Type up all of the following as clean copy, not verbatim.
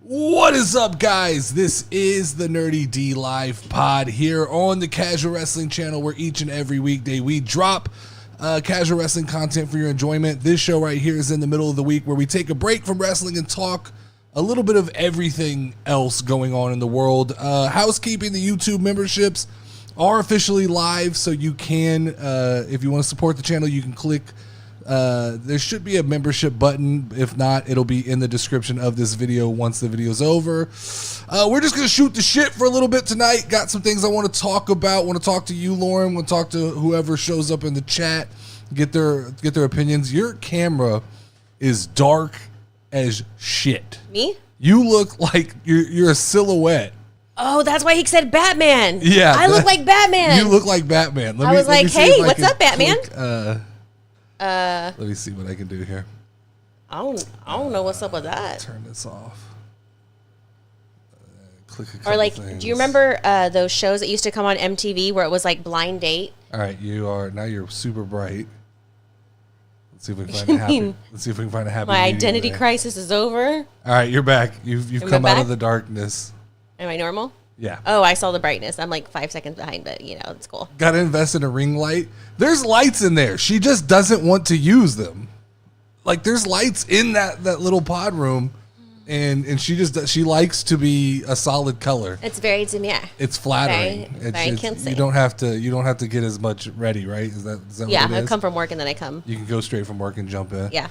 What is up, guys? This is the NerdyD live pod here on the Casual Wrestling channel, where each and every weekday we drop casual wrestling content for your enjoyment. This show right here is in the middle of the week where we take a break from wrestling and talk a little bit of everything else going on in the world. Housekeeping, the YouTube memberships are officially live, so you can, if you want to support the channel, you can click. There should be a membership button. If not, it'll be in the description of this video once the video's over. We're just going to shoot the shit for a little bit tonight. Got some things I want to talk about. Want to talk to you, Lauren. Want to talk to whoever shows up in the chat. Get their opinions. Your camera is dark as shit. Me? You look like you're a silhouette. Oh, that's why he said Batman. Yeah. I look like Batman. You look like Batman. I was like, hey, what's up, Batman? Let me see what I can do here. I don't know what's up with that. Turn this off. Click a Or like, things. do you remember those shows that used to come on MTV where it was like Blind Date? All right, you're super bright. Let's see if we can find a happy. Let's see if we can find a happy. My identity crisis is over. All right, you're back. You've come out of the darkness. Am I normal? Yeah. Oh, I saw the brightness. I'm like 5 seconds behind, but you know, it's cool. Got to invest in a ring light. There's lights in there. She just doesn't want to use them. Like there's lights in that little pod room, and she likes to be a solid color. It's very demure. It's flattering. Very cutesy. You don't have to get as much ready, right? Is that yeah, what it is? I come from work and then I come. You can go straight from work and jump in. Yeah.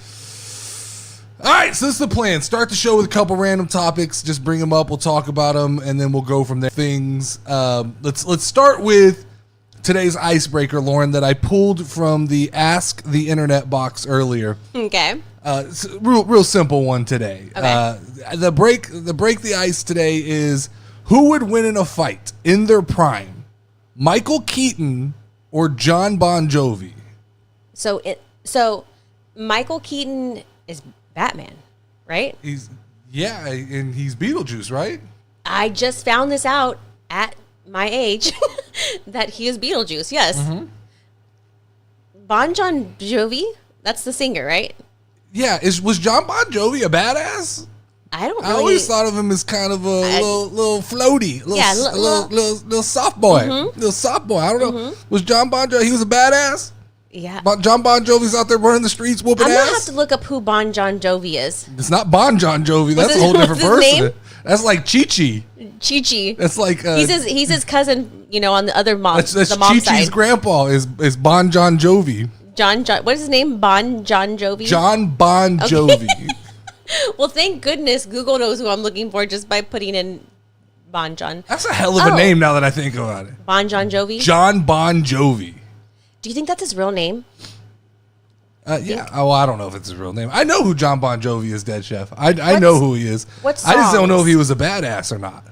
All right, so this is the plan. Start the show with a couple random topics. Just bring them up. We'll talk about them, and then we'll go from there. Things. Let's start with today's icebreaker, Lauren, that I pulled from the Ask the Internet box earlier. Okay. It's a real simple one today. Okay. The break the ice today is who would win in a fight in their prime, Michael Keaton or John Bon Jovi? So Michael Keaton is Batman, right? And he's Beetlejuice, right? I just found this out at my age that he is Beetlejuice. Yes. Mm-hmm. Bon Jovi, that's the singer, right? Yeah. Was John Bon Jovi a badass? I don't know. I always thought of him as kind of a little floaty, little soft boy, little soft boy. I don't know. Mm-hmm. Was John Bon Jovi? He was a badass. Yeah. John Bon Jovi's out there running the streets whooping ass. I'm gonna have to look up who Bon Jovi is. It's not Bon Jovi. That's a whole different person. Name? That's like Chi-Chi. Chi-Chi. That's like he's his cousin. You know, on the other mom. That's the mom Chi-Chi's side. grandpa is Bon Jovi. What is his name? Bon Jovi. John Bon Jovi. Well, thank goodness Google knows who I'm looking for just by putting in Bon John. That's a hell of a name now that I think about it. Bon Jovi. John Bon Jovi. Do you think that's his real name? Yeah. Oh, I don't know if it's his real name. I know who John Bon Jovi is, Dead Chef. I know who he is. What songs? I just don't know if he was a badass or not.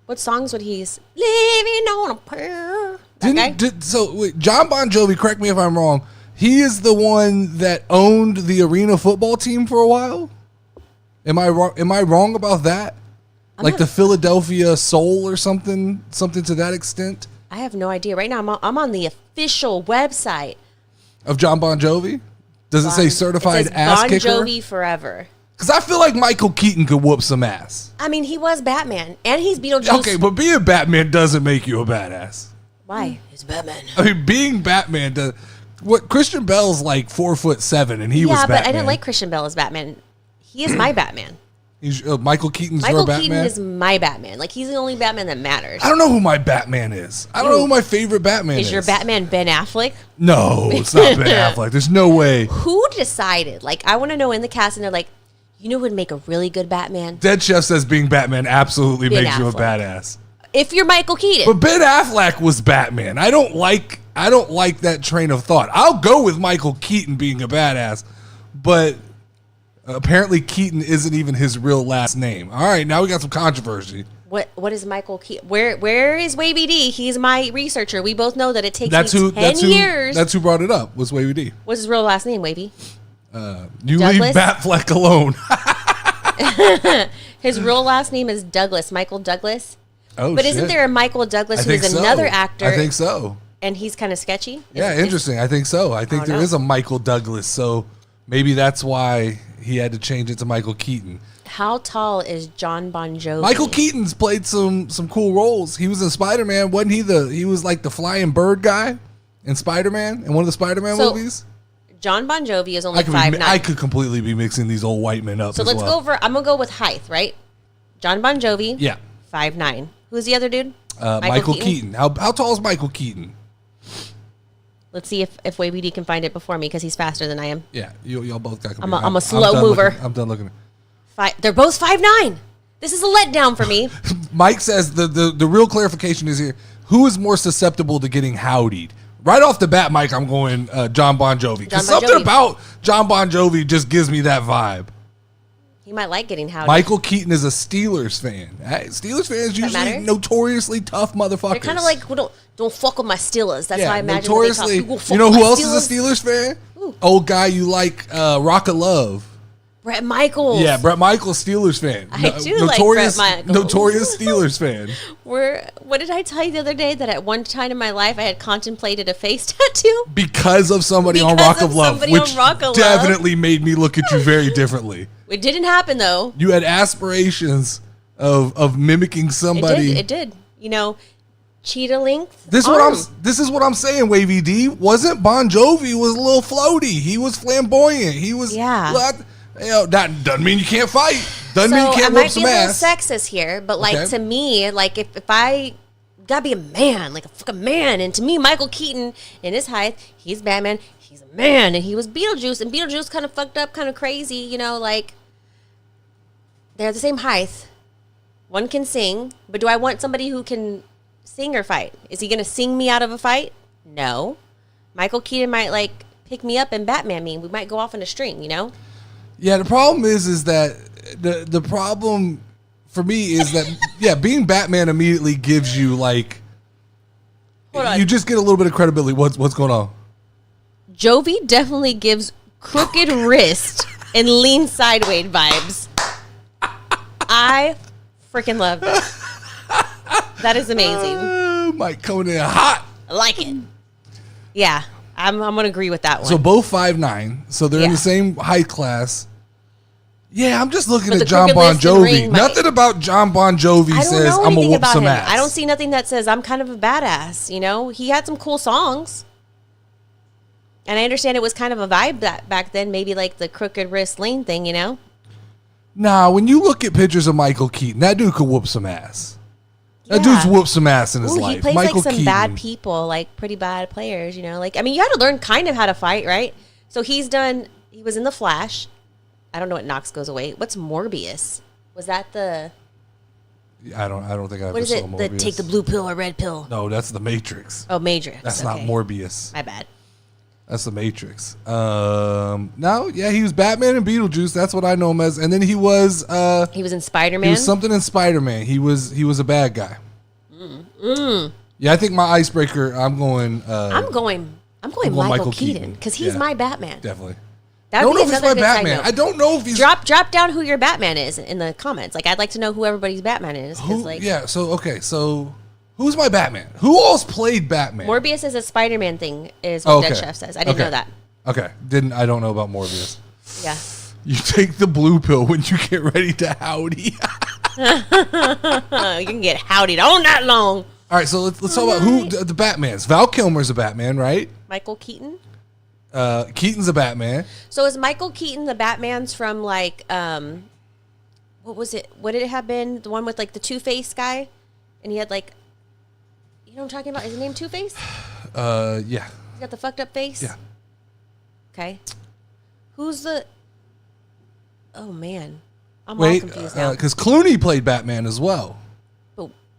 What songs would he's living on a prayer? Wait, John Bon Jovi, correct me if I'm wrong, he is the one that owned the arena football team for a while? Am I wrong about that? The Philadelphia Soul or something to that extent? I have no idea. Right now, I'm on the official website of John Bon Jovi. Does it say certified ass kicker? Bon Jovi forever. Because I feel like Michael Keaton could whoop some ass. I mean, he was Batman, and he's Beetlejuice. Okay, but being Batman doesn't make you a badass. Why? He's Batman. I mean, being Batman does. What Christian Bale's like 4'7", and he was Batman. Yeah, but I didn't like Christian Bale as Batman. He is my Batman. He's Michael Keaton's your Batman? Michael Keaton is my Batman. Like, he's the only Batman that matters. I don't know who my Batman is. I don't know who my favorite Batman is. Is your Batman Ben Affleck? No, it's not Ben Affleck. There's no way. Who decided? Like, I want to know in the cast, and they're like, you know who would make a really good Batman? Dead Chef says being Batman absolutely makes you a badass. If you're Michael Keaton. But Ben Affleck was Batman. I don't like that train of thought. I'll go with Michael Keaton being a badass, but apparently Keaton isn't even his real last name. All right, now we got some controversy. What is Michael Keaton? Where is Wavy D? He's my researcher. We both know that it takes 10 years. That's who brought it up, was Wavy D. What's his real last name, Wavy? You Douglas? Leave Batfleck alone. His real last name is Douglas, Michael Douglas. Oh, but isn't there a Michael Douglas who is another actor? I think so. And he's kind of sketchy? Interesting. I think so. I think there is a Michael Douglas, so maybe that's why he had to change it to Michael Keaton. How tall is John Bon Jovi? Michael Keaton's played some cool roles. He was in Spider-Man. Wasn't he he was like the flying bird guy in Spider-Man, in one of the Spider-Man movies? John Bon Jovi is only 5'9". I could completely be mixing these old white men up. So let's go over. I'm gonna go with height, right? John Bon Jovi. Yeah. 5'9". Who's the other dude? Michael Keaton. How tall is Michael Keaton? Let's see if WavyD can find it before me because he's faster than I am. Yeah, y'all both got. I'm a slow mover. I'm done looking. They're both 5'9". This is a letdown for me. Mike says the real clarification is here. Who is more susceptible to getting howdied? Right off the bat, Mike, I'm going John Bon Jovi. Because something about John Bon Jovi just gives me that vibe. He might like getting howdied. Michael Keaton is a Steelers fan. Steelers fans usually notoriously tough motherfuckers. They're kind of like, well, don't fuck with my Steelers. That's how I imagine notoriously. You know who else is a Steelers fan? Ooh. Old guy you like, Rock of Love. Bret Michaels. Yeah, Bret Michaels, Steelers fan. I do like Bret Michaels. Notorious Steelers fan. What did I tell you the other day? That at one time in my life I had contemplated a face tattoo? Because of somebody on Rock of Love, which definitely made me look at you very differently. It didn't happen, though. You had aspirations of mimicking somebody. It did. You know, cheetah length. This is what I'm saying, Wavy D. Wasn't Bon Jovi was a little floaty. He was flamboyant. He was that doesn't mean you can't fight. Doesn't mean you can't whoop some ass. I might be a little sexist here, but like to me, like if I gotta be a man, like a fucking man, and to me, Michael Keaton in his height, he's Batman. He's a man, and he was Beetlejuice, and Beetlejuice kind of fucked up, kind of crazy, you know, like they're the same height. One can sing, but do I want somebody who can sing or fight? Is he gonna sing me out of a fight? No. Michael Keaton might like pick me up and Batman me. We might go off in a string, you know. Yeah, the problem is that the problem for me is that being Batman immediately gives you like you just get a little bit of credibility. What's going on? Jovi definitely gives crooked wrist and lean sideways vibes. I freaking love that. That is amazing. Mike coming in hot. I like it. Yeah. I'm going to agree with that one. So both 5'9", so they're in the same height class. Yeah, I'm just looking at John Bon Jovi. Nothing about John Bon Jovi says I'm going to whoop some ass. I don't see nothing that says I'm kind of a badass, you know? He had some cool songs. And I understand it was kind of a vibe back then, maybe like the crooked wrist lean thing, you know? Nah, when you look at pictures of Michael Keaton, that dude could whoop some ass. That dude's whooped some ass in his life. He plays Michael like some Keaton. bad people, like pretty bad players, you know? Like, I mean, you had to learn kind of how to fight, right? So he was in The Flash. I don't know what knocks goes away. What's Morbius? Was that the... I don't think I ever saw Morbius. What is it? The take the blue pill or red pill? No, that's the Matrix. Oh, Matrix. That's not Morbius. My bad. That's the Matrix. No, yeah, he was Batman and Beetlejuice. That's what I know him as. And then he was in Spider-Man. He was something in Spider-Man. He was a bad guy. Yeah, I think my icebreaker. I'm going Michael Keaton because he's my Batman. Definitely. I don't know if he's my Batman. I don't know if he's drop down who your Batman is in the comments. Like I'd like to know who everybody's Batman is. So who's my Batman? Who else played Batman? Morbius is a Spider-Man thing, is what Dead Chef says. I didn't know that. Okay, I don't know about Morbius. Yeah. You take the blue pill when you get ready to howdy. You can get howdied all night long. All right, so let's talk about who the Batmans. Val Kilmer's a Batman, right? Michael Keaton. Keaton's a Batman. So is Michael Keaton the Batman's from like what was it? What did it have been? The one with like the Two-Face guy, and he had like, you know what I'm talking about? Is his name Two-Face? Yeah. He's got the fucked up face. Yeah. Okay. Who's the? Oh man, I'm all confused now. Because Clooney played Batman as well.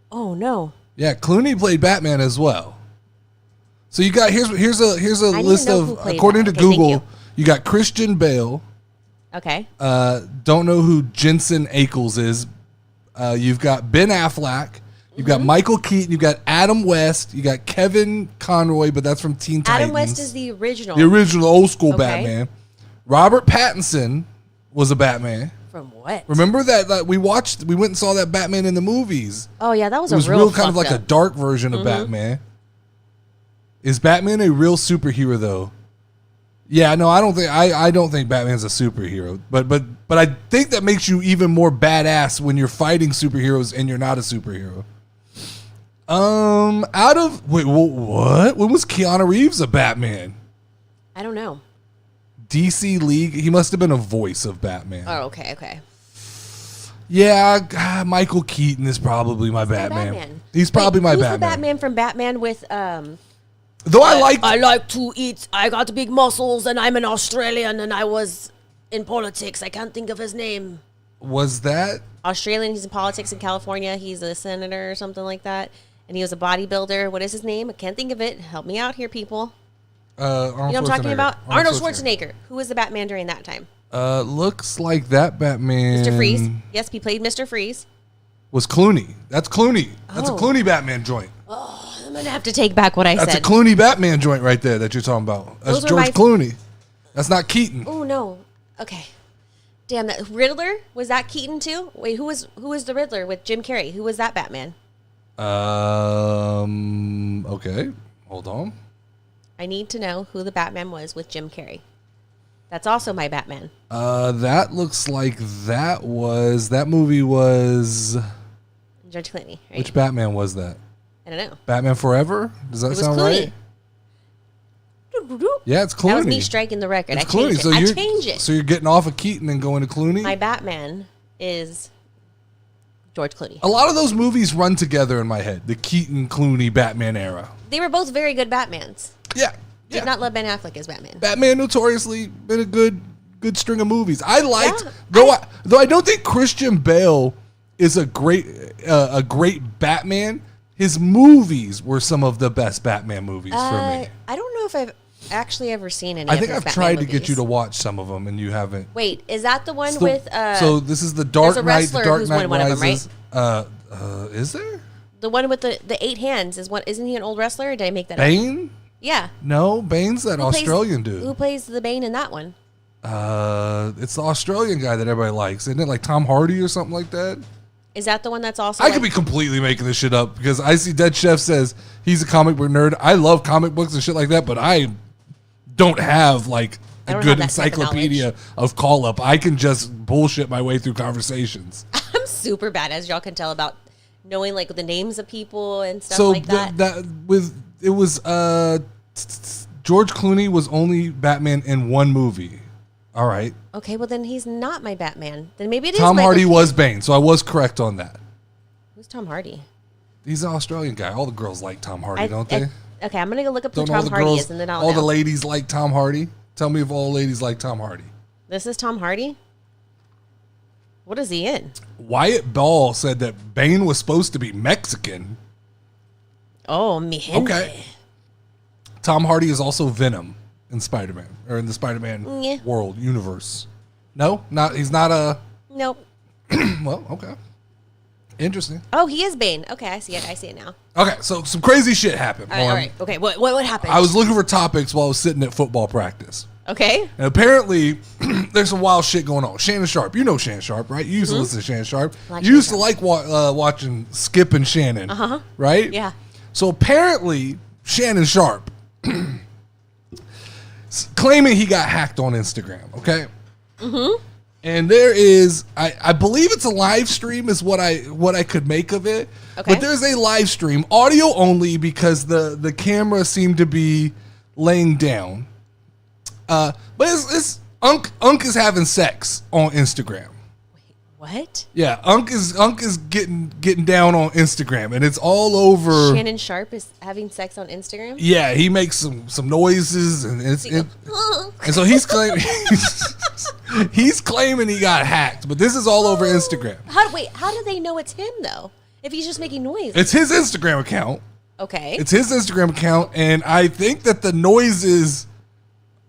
Oh no. Yeah, Clooney played Batman as well. So you got here's a list of, according to Google, you got Christian Bale. Okay. Don't know who Jensen Ackles is. You've got Ben Affleck. You've got Michael Keaton. You've got Adam West. You got Kevin Conroy, but that's from Teen Titans. Adam West is the original. The original old school Batman. Robert Pattinson was a Batman. From what? Remember that we went and saw that Batman in the movies. Oh yeah, that was real kind of like a dark version of Batman. Is Batman a real superhero though? Yeah, no, I don't think Batman's a superhero, but I think that makes you even more badass when you're fighting superheroes and you're not a superhero. What? When was Keanu Reeves a Batman? I don't know. DC League. He must have been a voice of Batman. Oh, okay. Yeah, Michael Keaton is probably my Batman. He's probably my who's Batman. The Batman from Batman with Though I like to eat. I got big muscles, and I'm an Australian, and I was in politics. I can't think of his name. Was that Australian? He's in politics in California. He's a senator or something like that, and he was a bodybuilder. What is his name? I can't think of it. Help me out here, people. Arnold You know what I'm talking about? Arnold Schwarzenegger. Who was the Batman during that time? Looks like that Batman. Mr. Freeze. Yes, he played Mr. Freeze. Was Clooney. That's Clooney. That's a Clooney Batman joint. Oh, I'm going to have to take back what I said. That's a Clooney Batman joint right there that you're talking about. That's George Clooney. That's not Keaton. Oh, no. Okay. Damn, that Riddler? Was that Keaton too? Wait, who was the Riddler with Jim Carrey? Who was that Batman? Okay. Hold on. I need to know who the Batman was with Jim Carrey. That's also my Batman. That looks like that movie was George Clooney, right? Which Batman was that? I don't know. Batman Forever? Does that sound right? Yeah, it's Clooney. That was me striking the record. It's Clooney. I changed it. So you're getting off of Keaton and going to Clooney? My Batman is George Clooney. A lot of those movies run together in my head. The Keaton-Clooney Batman era. They were both very good Batmans. Yeah. Did not love Ben Affleck as Batman. Batman notoriously been a good string of movies. I liked though I don't think Christian Bale is a great Batman. His movies were some of the best Batman movies for me. I don't know if I've actually ever seen any. I think of his I've Batman tried movies. to get you to watch some of them and you haven't. Wait, is that the one with? So this is the Dark Knight. The Dark Knight one of them, Rises. Is there? The one with the 8 hands is one. Isn't he an old wrestler? Or did I make that up? Bane? Yeah. No, Bane's that Australian dude. Who plays the Bane in that one? It's the Australian guy that everybody likes. Isn't it like Tom Hardy or something like that? Is that the one that's also? I could be completely making this shit up because I see Dead Chef says he's a comic book nerd. I love comic books and shit like that, but I don't have like a good encyclopedia of call up. I can just bullshit my way through conversations. I'm super bad, as y'all can tell, about knowing like the names of people and stuff so like that. George Clooney was only Batman in one movie. All right. Okay, well then he's not my Batman. Then maybe it is. Tom Hardy was Bane, so I was correct on that. Who's Tom Hardy? He's an Australian guy. All the girls like Tom Hardy, don't they? Okay, I'm gonna go look up who Tom Hardy is, and then I'll know. All the ladies like Tom Hardy. Tell me if all ladies like Tom Hardy. This is Tom Hardy. What is he in? Wyatt Ball said that Bane was supposed to be Mexican. Oh, mi gente. Okay. Tom Hardy is also Venom in Spider-Man, or in the Spider-Man world, universe. No? He's not a... Nope. Well, okay. Interesting. Oh, he is Bane. Okay, I see it now. Okay, so some crazy shit happened. All right. Okay, what happened? I was looking for topics while I was sitting at football practice. Okay. And apparently, there's some wild shit going on. Shannon Sharp. You know Shannon Sharp, right? You used to listen to Shannon Sharp. You used to like watching Skip and Shannon. Uh-huh. Right? Yeah. So apparently, Shannon Sharp claiming he got hacked on Instagram, okay? Mm-hmm. And there is, I believe it's a live stream is what I could make of it. Okay. But there's a live stream, audio only, because the camera seemed to be laying down. But it's Unk is having sex on Instagram. Wait, what? Yeah, Unk is getting down on Instagram, and it's all over. Shannon Sharp is having sex on Instagram. Yeah, he makes some noises, and and so he's claiming he's claiming he got hacked, but this is all over Instagram. How do they know it's him though? If he's just making noise, it's his Instagram account. Okay, it's his Instagram account, and I think that the noises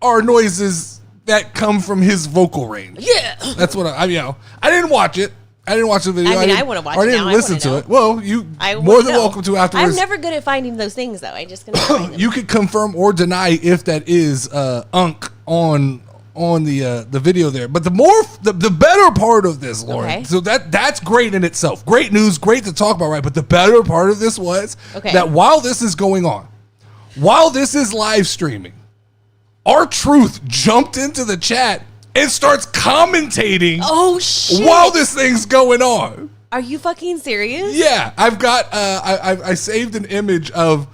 are noises that come from his vocal range. Yeah, that's what I didn't watch it. I didn't watch the video. I mean, I want to watch it. I didn't listen to it. Well, you more than welcome to afterwards. I'm never good at finding those things, though. I just gonna find them. You could confirm or deny if that is Unk on the video there. But the better part of this, Lauren. Okay. So that's great in itself. Great news, great to talk about, right? But the better part of this was that while this is going on, while this is live streaming, R-Truth jumped into the chat and starts commentating Oh shit! while this thing's going on. Are you fucking serious? Yeah, I've got I saved an image of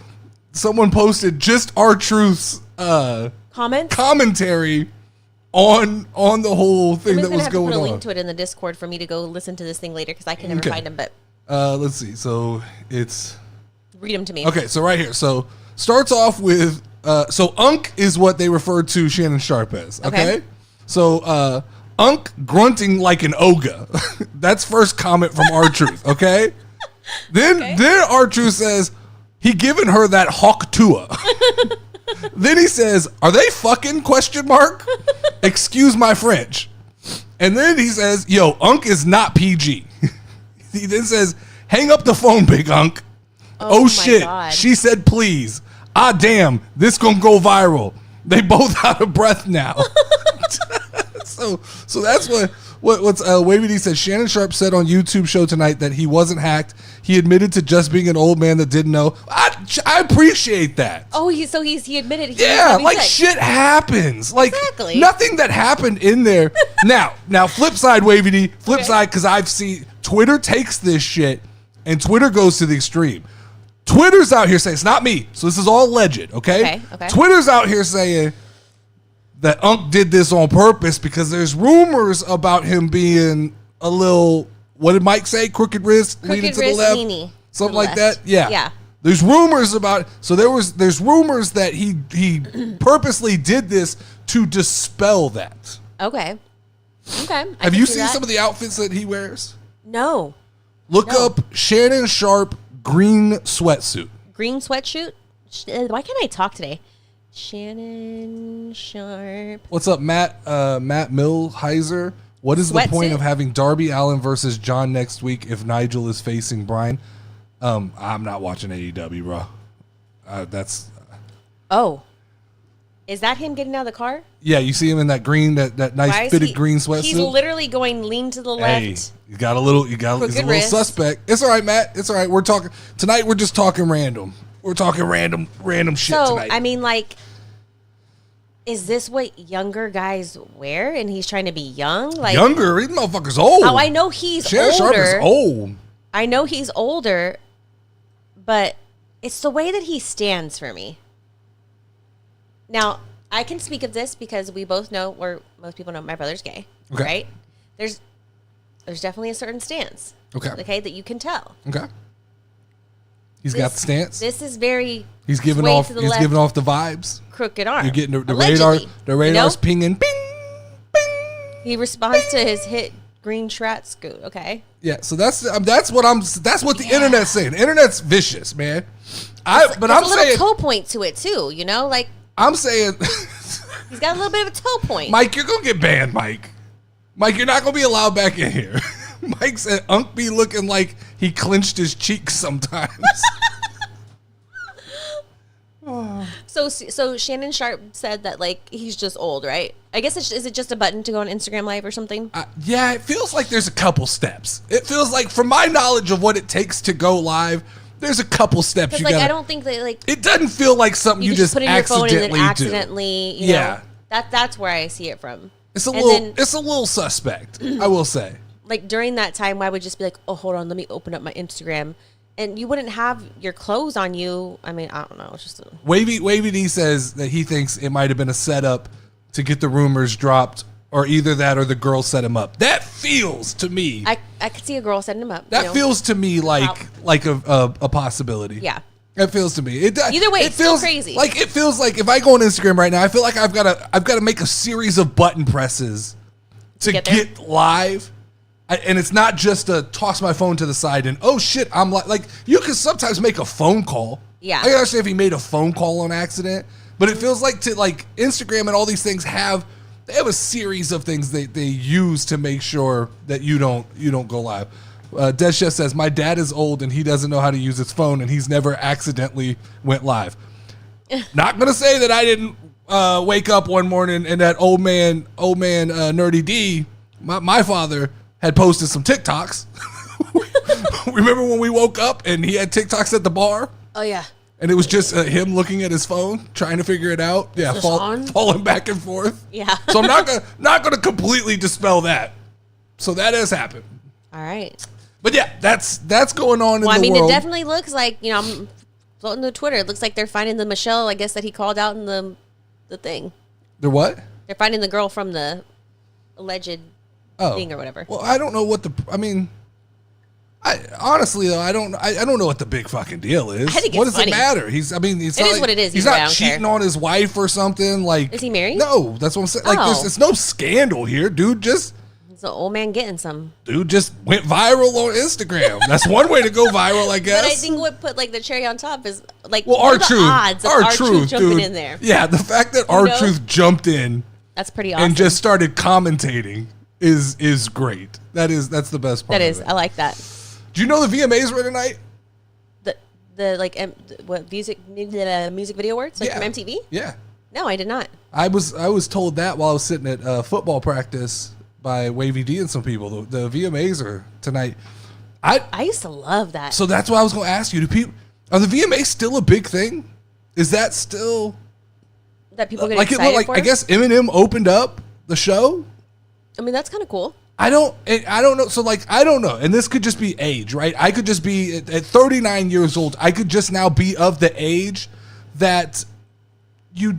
someone posted just R-Truth's commentary on the whole thing that was going put a on. link to it in the Discord for me to go listen to this thing later because I can never find them. But let's see. So it's read them to me. okay. So right here. So starts off with so Unk is what they refer to Shannon Sharp as. Okay. So Unk grunting like an ogre. That's first comment from R-Truth. Okay. Then R-Truth says he giving her that hawk tour. Then he says, "Are they fucking?" ? Excuse my French. And then he says, "Yo, Unk is not PG." He then says, "Hang up the phone, big Unk." Oh shit. God. She said, "Please." Ah, damn. This gonna go viral. They both out of breath now. So that's what's Wavy D said. Shannon Sharp said on YouTube show tonight that he wasn't hacked. He admitted to just being an old man that didn't know. I appreciate that. Oh, he admitted. Yeah, like shit happens. Like exactly. Nothing that happened in there. now, flip side, Wavy D. Flip side, because I've seen Twitter takes this shit and Twitter goes to the extreme. Twitter's out here saying it's not me, so this is all alleged. Okay. Twitter's out here saying that Unk did this on purpose because there's rumors about him being a little, what did Mike say? Crooked wrist, leaning to the left, leany something like that. Yeah. Yeah. There's rumors about, so there's rumors that he purposely did this to dispel that. Okay. Have you seen some of the outfits that he wears? No. Look up Shannon Sharp green sweatsuit. Green sweatsuit? Why can't I talk today? Shannon Sharp. What's up, Matt Millheiser? What is the point of having Darby Allin versus John next week if Nigel is facing Bryan? I'm not watching AEW, bro. Oh. Is that him getting out of the car? Yeah, you see him in that green, that nice fitted green sweatsuit. He's literally going lean to the left. Hey, he's a little suspect. It's all right, Matt. It's all right. We're talking tonight. We're just talking random. We're talking random shit tonight. I mean, like, is this what younger guys wear? And he's trying to be young? Like younger? These motherfuckers old. Oh, I know he's Shannon older. Sharp is old. I know he's older, but it's the way that he stands for me. Now, I can speak of this because we both know, or most people know, my brother's gay. Okay. Right? There's definitely a certain stance. Okay, that you can tell. Okay. He's got the stance. This is very. He's giving off the vibes. Crooked arm. You're getting the radar. The radar's pinging. Ping, ping. He responds to his hit green Strat scoot. Okay. Yeah. So that's what the internet's saying. The internet's vicious, man. I'm saying a little toe point to it too. You know, like I'm saying. He's got a little bit of a toe point. Mike, you're gonna get banned, Mike. Mike, you're not gonna be allowed back in here. Mike said Unk be looking like he clenched his cheeks sometimes. So Shannon Sharp said that like he's just old, right? I guess is it just a button to go on Instagram Live or something? Yeah, it feels like there's a couple steps. It feels like, from my knowledge of what it takes to go live, there's a couple steps you got. I don't think that like it doesn't feel like something you just put in your phone and then accidentally. You know, that's where I see it from. It's a little suspect, I will say. Like during that time, I would just be like, "Oh, hold on, let me open up my Instagram." And you wouldn't have your clothes on you. I mean, I don't know. It's just Wavy D says that he thinks it might have been a setup to get the rumors dropped, or either that or the girl set him up. That feels to me. I could see a girl setting him up. That feels to me like a possibility. Yeah. It feels to me. Either way, it feels crazy. Like it feels like if I go on Instagram right now, I feel like I've got to make a series of button presses to get live. And it's not just to toss my phone to the side and, oh shit, I'm like you can sometimes make a phone call. Yeah. I can understand if he made a phone call on accident, but it feels like Instagram and all these things they have a series of things they use to make sure that you don't go live. Des Chef says, my dad is old and he doesn't know how to use his phone and he's never accidentally went live. Not gonna say that I didn't wake up one morning and that old man NerdyD, my father, had posted some TikToks. Remember when we woke up and he had TikToks at the bar? Oh yeah. And it was just him looking at his phone, trying to figure it out. Yeah, falling back and forth. Yeah. So I'm not gonna completely dispel that. So that has happened. All right. But yeah, that's going on in the world. Well, I mean, it definitely looks like, I'm floating to Twitter. It looks like they're finding the Michelle, I guess, that he called out in the thing. They're what? They're finding the girl from the alleged thing or whatever. Well, I don't know what honestly though, I don't know what the big fucking deal is. I think it's what does funny. it matter? It is what it is. He's not cheating on his wife or something. Like, is he married? No, that's what I'm saying. Like, there's no scandal here, dude. It's an old man getting some. Dude just went viral on Instagram. That's one way to go viral, I guess. But I think what put like the cherry on top is like, well, odds of R-Truth jumping dude. in there. Yeah, the fact that R-Truth jumped in, that's pretty awesome, and just started commentating is great. That's the best part. That is, I like that. Do you know the VMAs were tonight? The like what music video awards like from MTV? Yeah. No, I did not. I was told that while I was sitting at football practice by Wavy D and some people. The VMAs are tonight. I used to love that. So that's why I was going to ask you: are the VMAs still a big thing? Is that still that people get like excited it looked like? for? I guess Eminem opened up the show. I mean, that's kind of cool. I don't know. So like, I don't know. And this could just be age, right? I could just be at 39 years old. I could just now be of the age that you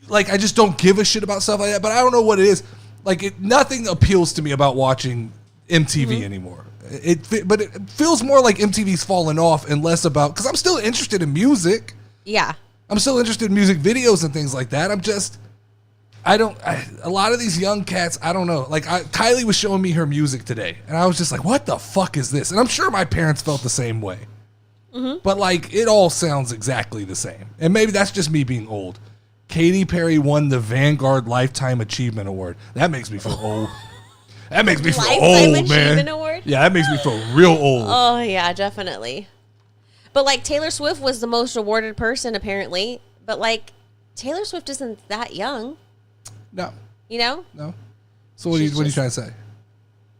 like. I just don't give a shit about stuff like that. But I don't know what it is. Like, nothing appeals to me about watching MTV anymore. But it feels more like MTV's fallen off and less about, because I'm still interested in music. Yeah. I'm still interested in music videos and things like that. A lot of these young cats, I don't know. Like, Kylie was showing me her music today, and I was just like, what the fuck is this? And I'm sure my parents felt the same way. But, like, it all sounds exactly the same. And maybe that's just me being old. Katy Perry won the Vanguard Lifetime Achievement Award. That makes me feel old. That makes me feel old, man. Achievement Award? Yeah, that makes me feel real old. Oh, yeah, definitely. But, like, Taylor Swift was the most awarded person, apparently. But, like, Taylor Swift isn't that young. No. You know? No. So what are you trying to say?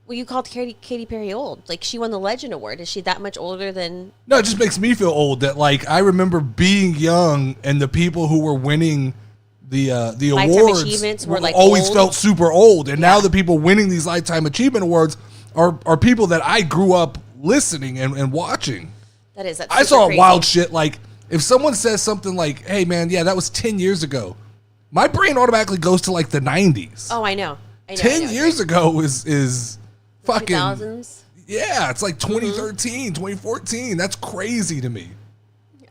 Well, you called Katy Perry old. Like, she won the Legend Award. Is she that much older than... No, it just makes me feel old that, like, I remember being young and the people who were winning the Lifetime awards achievements were, like, always old. felt super old. And now the people winning these Lifetime Achievement Awards are people that I grew up listening and watching. That's I saw crazy. wild shit. Like, if someone says something like, hey, man, yeah, that was 10 years ago, my brain automatically goes to, like, the 90s. Oh, I know. 10 years ago is fucking... 2000s? Yeah, it's like 2013, 2014. That's crazy to me.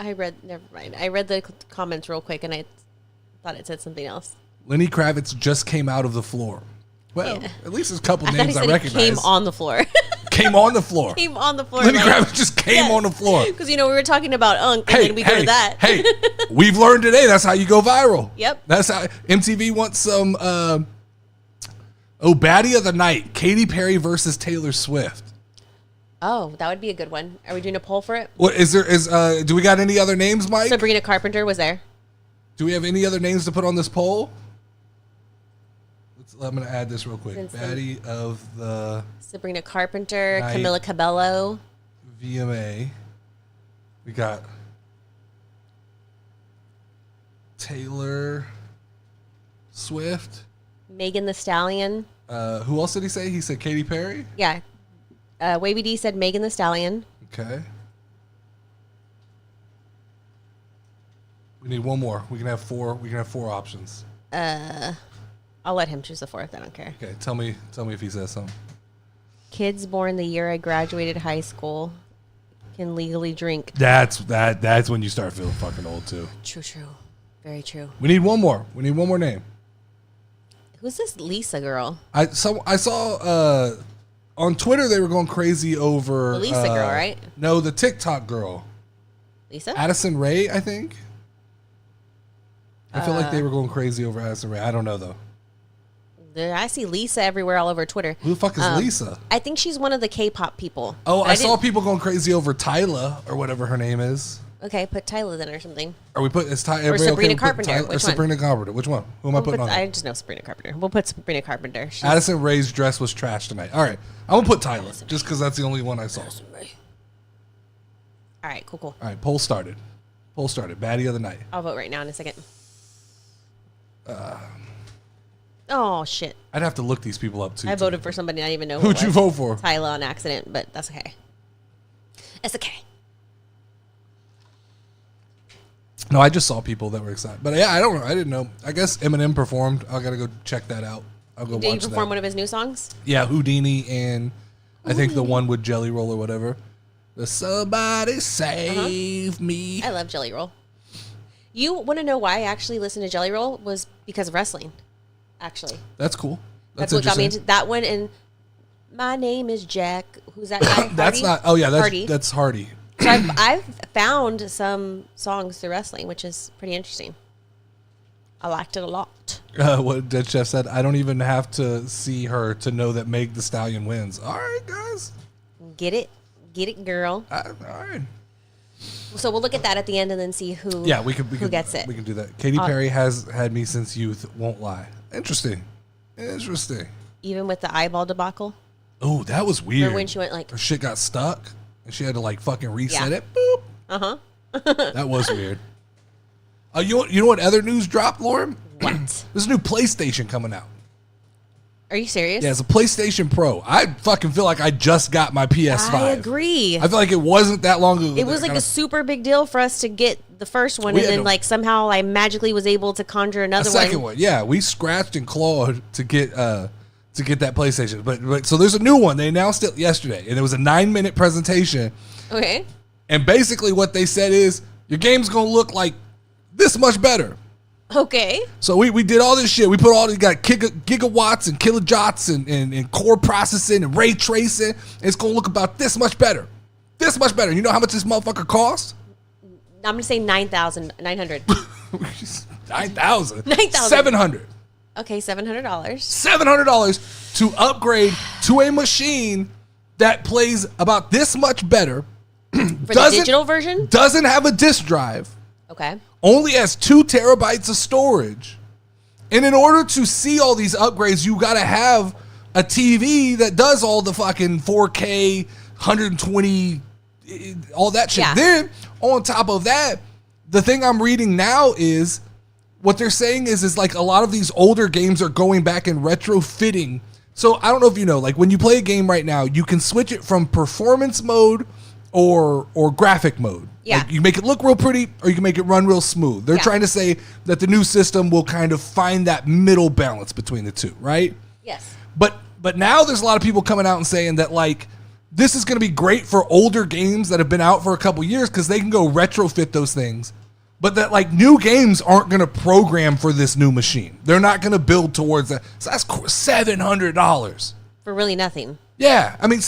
Never mind. I read the comments real quick, and I thought it said something else. Lenny Kravitz just came out of the floor. Well, at least there's a couple names I recognize. Came on the floor. Came on the floor. Came on the floor. Lenny Kravitz just came on the floor. Because, we were talking about Unk, and then we go to that. Hey, we've learned today that's how you go viral. Yep. That's how MTV wants some, Baddie of the Night, Katy Perry versus Taylor Swift. Oh, that would be a good one. Are we doing a poll for it? What do we got any other names, Mike? Sabrina Carpenter was there. Do we have any other names to put on this poll? I'm going to add this real quick. Baddie of the Sabrina Carpenter, Night. Camila Cabello. VMA. We got Taylor Swift. Megan Thee Stallion. Who else did he say? He said Katy Perry? Yeah. Wavy D said Megan Thee Stallion. Okay. We need one more. We can have four options. I'll let him choose the fourth. I don't care. Okay, tell me if he says something. Kids born the year I graduated high school can legally drink. That's when you start feeling fucking old too. True. Very true. We need one more. We need one more name. Who's this Lisa girl? I saw on Twitter they were going crazy over The Lisa girl, right? No, the TikTok girl. Lisa? Addison Rae, I think. I feel like they were going crazy over Addison Rae. I don't know though. I see Lisa everywhere all over Twitter. Who the fuck is Lisa? I think she's one of the K-pop people. Oh, I saw people going crazy over Tyla or whatever her name is. Okay, put Tyler then or something. Are we putting or Sabrina Carpenter? Which Sabrina Carpenter? Which one? Who am I putting on? I just know Sabrina Carpenter. We'll put Sabrina Carpenter. Addison Rae's dress was trash tonight. All right, I'm gonna put Tyler just because that's the only one I saw. All right, cool. All right, poll started. Poll started. Baddie of the night. I'll vote right now in a second. Oh, shit. I'd have to look these people up, too. I voted for somebody I didn't even know. Who'd you vote for? Tyler on accident, but that's okay. It's okay. No, I just saw people that were excited. But yeah, I don't know. I didn't know. I guess Eminem performed. I got to go check that out. I'll go watch that. Did he perform one of his new songs? Yeah, Houdini and I think the one with Jelly Roll or whatever. The Somebody Save Me. I love Jelly Roll. You want to know why I actually listened to Jelly Roll? Was because of wrestling, actually. That's cool. That's what got me into that one. And My Name is Jack. Who's that guy? That's not. Oh yeah, that's Hardy. So I've found some songs through wrestling, which is pretty interesting. I liked it a lot. What Dead Chef said, I don't even have to see her to know that Meg the Stallion wins. All right, guys. Get it, girl. All right. So we'll look at that at the end and then see who. Yeah, we can gets it. We can do that. Katy Perry has had me since youth. Won't lie. Interesting. Even with the eyeball debacle. Oh, that was weird. Or when she went like her shit got stuck and she had to like fucking reset it. Boop. That was weird. You know what other news dropped, Lauren? What? There's a new PlayStation coming out. Are you serious? Yeah, it's a PlayStation Pro. I fucking feel like I just got my PS5. I agree. I feel like it wasn't that long ago. It was like a super big deal for us to get the first one, and then like somehow I magically was able to conjure another one. Second one. Yeah, we scratched and clawed to get that PlayStation. But so there's a new one. They announced it yesterday, and it was a 9-minute presentation. Okay. And basically what they said is your game's gonna look like this much better. Okay. So we did all this shit. We put all got gigawatts and kilojots and core processing and ray tracing. It's gonna look about this much better. This much better. You know how much this motherfucker costs? I'm gonna say 9,900. 9,000. 9,000. 700. Okay, $700. $700 to upgrade to a machine that plays about this much better. For the digital version? Doesn't have a disk drive. Okay. Only has 2 terabytes of storage. And in order to see all these upgrades, you got to have a TV that does all the fucking 4K, 120, all that shit. Yeah. Then, on top of that, the thing I'm reading now is what they're saying is like a lot of these older games are going back and retrofitting. So I don't know if you know, like when you play a game right now, you can switch it from performance mode or graphic mode. Yeah. Like you make it look real pretty or you can make it run real smooth. They're trying to say that the new system will kind of find that middle balance between the two, right? Yes. But now there's a lot of people coming out and saying that like this is going to be great for older games that have been out for a couple years because they can go retrofit those things. But that like new games aren't going to program for this new machine. They're not going to build towards that. So that's $700 for really nothing. Yeah, I mean,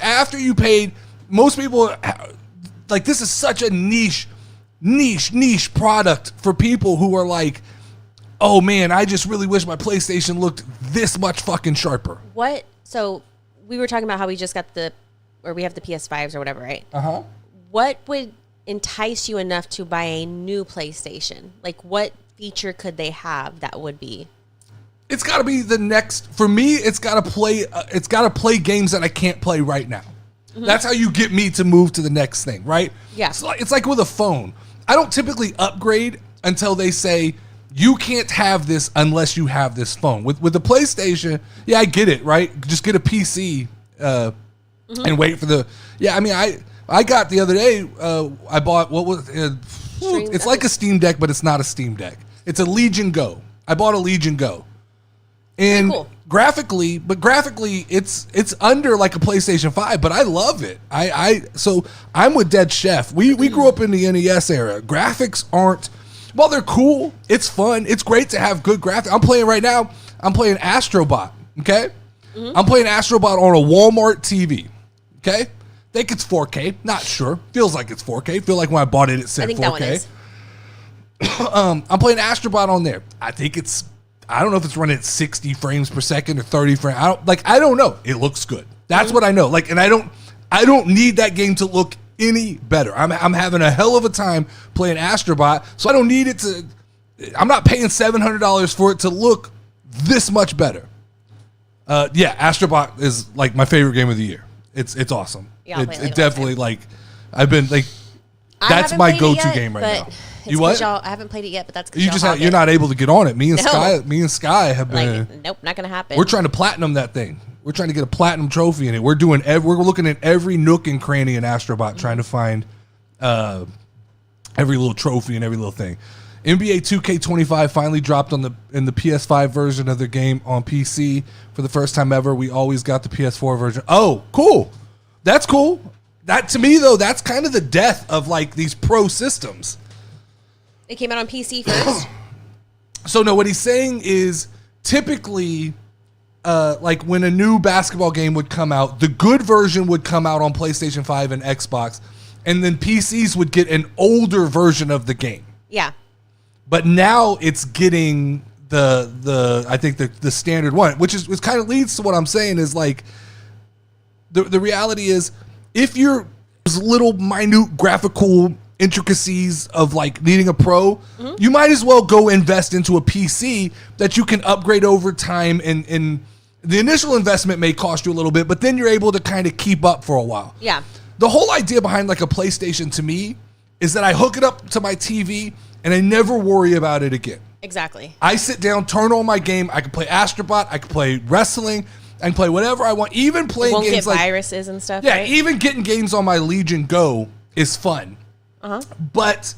after you paid, most people like this is such a niche product for people who are like, oh man, I just really wish my PlayStation looked this much fucking sharper. What? So we were talking about how we just got we have the PS5s or whatever, right? Uh-huh. What would entice you enough to buy a new PlayStation? Like what feature could they have that would be? It's got to be the next, for me, it's got to play games that I can't play right now. Mm-hmm. That's how you get me to move to the next thing, right? Yeah. It's like with a phone. I don't typically upgrade until they say, you can't have this unless you have this phone. With the PlayStation, yeah, I get it, right? Just get a PC and wait for the... Yeah, I mean, I got the other day, I bought, what was it's like a Steam Deck, but it's not a Steam Deck. It's a Legion Go. I bought a Legion Go. And cool. graphically, it's under like a PlayStation 5, but I love it. So I'm with Dead Chef. We grew up in the NES era. Graphics aren't, well, they're cool. It's fun. It's great to have good graphics. I'm playing right now. I'm playing Astrobot. Okay. Mm-hmm. I'm playing Astrobot on a Walmart TV. Okay. Think it's 4K. Not sure. Feels like it's 4K. Feel like when I bought it said 4K. I think that one is. I'm playing Astrobot on there. I don't know if it's running at 60 frames per second or 30 frames. I don't know. It looks good. That's what I know. Like, and I don't need that game to look any better. I'm having a hell of a time playing Astrobot, so I don't need it to. I'm not paying $700 for it to look this much better. Yeah, Astrobot is like my favorite game of the year. It's awesome. Yeah, it definitely like I've been like That's my go-to game right now. You what? I haven't played it yet, but that's because you're not able to get on it. Me and Sky have been. Like, nope, not gonna happen. We're trying to platinum that thing. We're trying to get a platinum trophy in it. We're looking at every nook and cranny in Astrobot, trying to find every little trophy and every little thing. NBA 2K25 finally dropped in the PS5 version of the game on PC for the first time ever. We always got the PS4 version. Oh, cool. That's cool. That to me though, that's kind of the death of like these pro systems. It came out on PC first. So no, what he's saying is typically like when a new basketball game would come out, the good version would come out on PlayStation 5 and Xbox, and then PCs would get an older version of the game. Yeah. But now it's getting the standard one, which kind of leads to what I'm saying is like the reality is if you're little minute graphical intricacies of like needing a pro, you might as well go invest into a PC that you can upgrade over time, and the initial investment may cost you a little bit, but then you're able to kind of keep up for a while. Yeah. The whole idea behind like a PlayStation to me is that I hook it up to my TV and I never worry about it again. Exactly. I sit down, turn on my game. I can play Astrobot. I can play wrestling. I can play whatever I want. Even playing won't games get viruses and stuff. Yeah, right? even getting games on my Legion Go is fun. But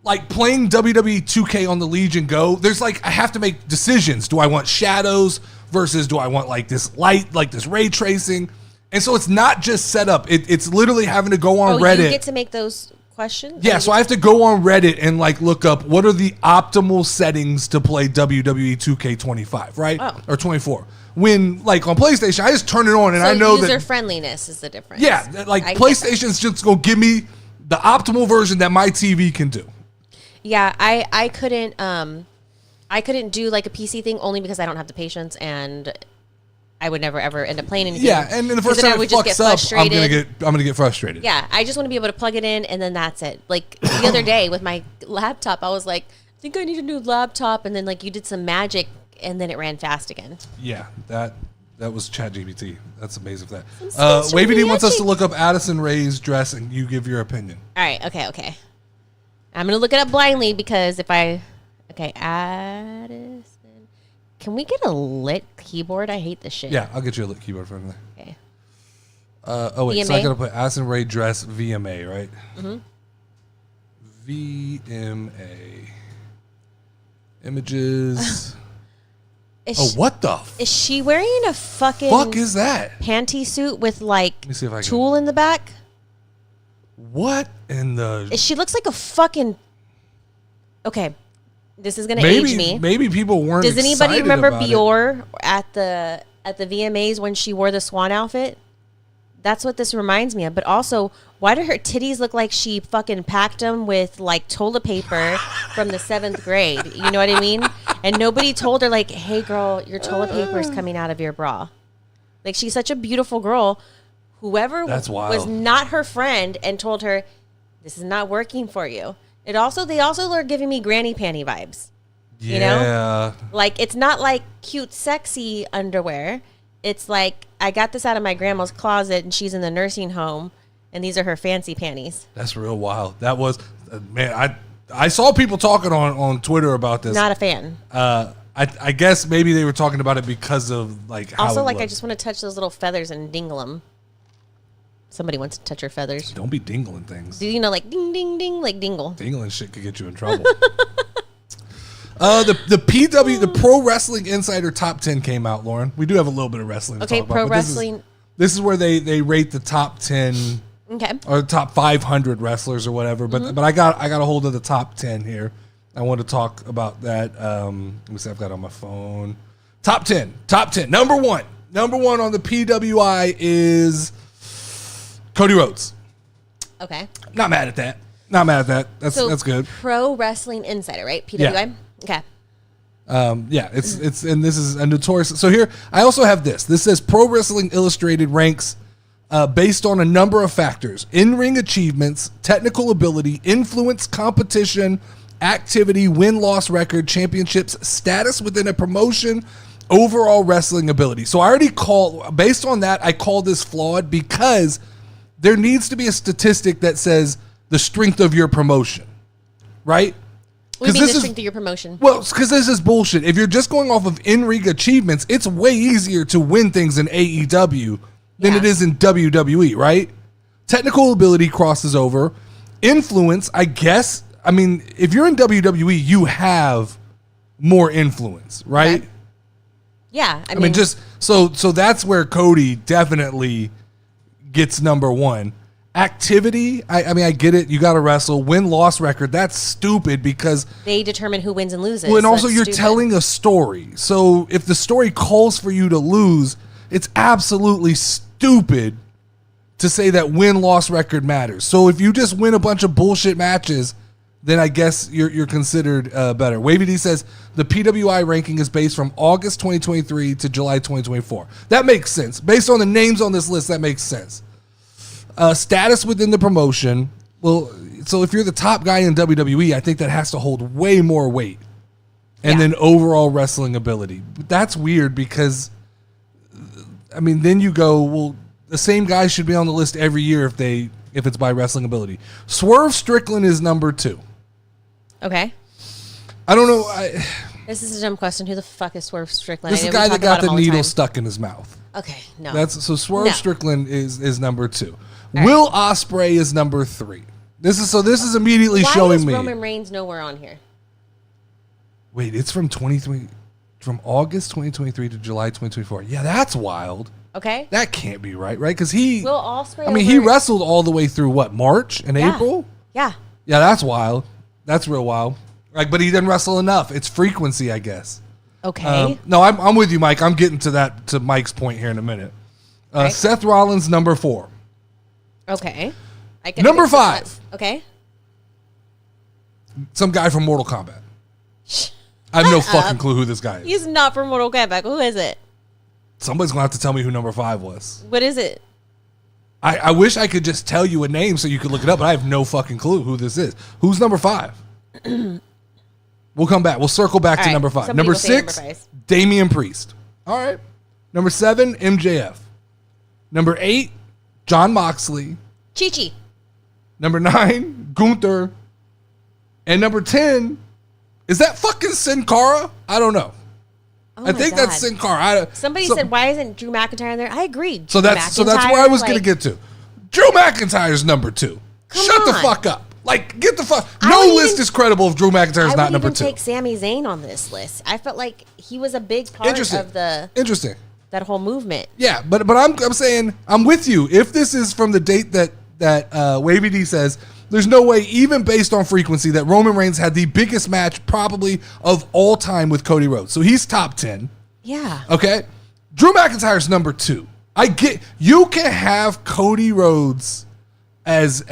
like playing WWE 2K on the Legion Go, there's like I have to make decisions. Do I want shadows versus do I want like this light, like this ray tracing? And so it's not just set up. It's literally having to go on Reddit. You get to make those questions? Yeah, so I have to go on Reddit and like look up what are the optimal settings to play WWE 2K25, right? Oh. Or 24. When like on PlayStation, I just turn it on and so I know user that friendnance is the difference. Yeah, like PlayStation's just gonna give me the optimal version that my TV can do. Yeah, I couldn't do like a PC thing only because I don't have the patience and I would never ever end up playing anything. Yeah, and then the first time it fucks up, I'm gonna get frustrated. Yeah, I just want to be able to plug it in and then that's it. Like the other day with my laptop, I was like, I think I need a new laptop, and then like you did some magic and then it ran fast again. Yeah, that was ChatGPT. That's amazing for that. Wavy D wants us to look up Addison Rae's dress and you give your opinion. All right, okay. I'm going to look it up blindly because Addison. Can we get a lit keyboard? I hate this shit. Yeah, I'll get you a lit keyboard from there. Okay. So I got to put Addison Rae dress VMA, right? Mm-hmm. VMA. Images. What the? Is she wearing a fucking fuck is that? Panty suit with like Let me see if I tulle in the back? What in the? She looks like a fucking. Okay, this is gonna age me. Maybe people weren't. Does anybody remember Bior at the VMAs when she wore the swan outfit? That's what this reminds me of. But also, why do her titties look like she fucking packed them with like toilet paper from the 7th grade? You know what I mean? And nobody told her like, hey girl, your toilet paper is coming out of your bra. Like she's such a beautiful girl. Whoever was not her friend and told her, this is not working for you. They also are giving me granny panty vibes. Yeah. You know? Like it's not like cute, sexy underwear. It's like, I got this out of my grandma's closet and she's in the nursing home and these are her fancy panties. That's real wild. That was, man, I saw people talking on Twitter about this. Not a fan. I guess maybe they were talking about it because of like how also, it like, looked. I just want to touch those little feathers and dingle them. Somebody wants to touch her feathers. Don't be dingling things. Do you know, like, ding, ding, ding, like dingle. Dingling shit could get you in trouble. The Pro Wrestling Insider Top 10 came out, Lauren. We do have a little bit of wrestling to talk about. Pro Wrestling. This is where they rate the top 10 or the top 500 wrestlers or whatever. But I got a hold of the top 10 here. I want to talk about that. Let me see. I've got it on my phone. Top 10. Number one on the PWI is Cody Rhodes. Okay. Not mad at that. That's good. Pro Wrestling Insider, right? PWI? Yeah. Okay. It's and this is a notorious. So here I also have this. This says Pro Wrestling Illustrated ranks based on a number of factors: in-ring achievements, technical ability, influence, competition, activity, win-loss record, championships, status within a promotion, overall wrestling ability. So I already based on that, I call this flawed because there needs to be a statistic that says the strength of your promotion, right? What do you mean the strength of your promotion? Well, because this is bullshit. If you're just going off of in-ring achievements, it's way easier to win things in AEW than it is in WWE, right? Technical ability crosses over. Influence, I guess. I mean, if you're in WWE, you have more influence, right? Okay. Yeah. I mean, just so that's where Cody definitely gets number one. Activity, I mean, I get it. You got to wrestle. Win-loss record, that's stupid because they determine who wins and loses. Well, and also you're telling a story. So if the story calls for you to lose, it's absolutely stupid to say that win-loss record matters. So if you just win a bunch of bullshit matches, then I guess you're considered better. Wavy D says the PWI ranking is based from August 2023 to July 2024. That makes sense. Based on the names on this list, that makes sense. Status within the promotion. Well, so if you're the top guy in WWE, I think that has to hold way more weight. And then overall wrestling ability. But that's weird because, I mean, then you go, well, the same guy should be on the list every year if it's by wrestling ability. Swerve Strickland is number 2. Okay. I don't know. This is a dumb question. Who the fuck is Swerve Strickland? This is the guy that got the needle stuck in his mouth. Okay, no. So Swerve Strickland is number 2. Will Ospreay is number 3. This is immediately showing me. Why is Roman Reigns nowhere on here? Wait, it's from August 2023 to July 2024. Yeah, that's wild. Okay. That can't be right? Because Will Ospreay. I mean, he wrestled all the way through what, March and April? Yeah. Yeah, that's wild. That's real wild. But he didn't wrestle enough. It's frequency, I guess. Okay. No, I'm with you, Mike. I'm getting to Mike's point here in a minute. Right. Seth Rollins, number 4. Okay. Number 5. Okay. Some guy from Mortal Kombat. I have no fucking clue who this guy is. He's not from Mortal Kombat. Who is it? Somebody's going to have to tell me who number 5 was. What is it? I wish I could just tell you a name so you could look it up, but I have no fucking clue who this is. Who's number 5? We'll come back. We'll circle back to number 5. Number 6, Damian Priest. All right. Number 7, MJF. Number 8, John Moxley. Chi-Chi. Number 9, Gunther. And number 10, is that fucking Sin Cara? I don't know. Oh I think that's Sin Cara. Somebody said, why isn't Drew McIntyre in there? I agree. So that's where I was going to get to. Drew McIntyre's number 2. Shut the fuck up. Get the fuck. No list is credible if Drew McIntyre's not number 2. I would even take Sami Zayn on this list. I felt like he was a big part of that whole movement. Yeah, but I'm saying I'm with you. If this is from the date that Wavy D says, there's no way, even based on frequency, that Roman Reigns had the biggest match probably of all time with Cody Rhodes. So he's top 10. Yeah. Okay. Drew McIntyre's number 2. I get you can have Cody Rhodes as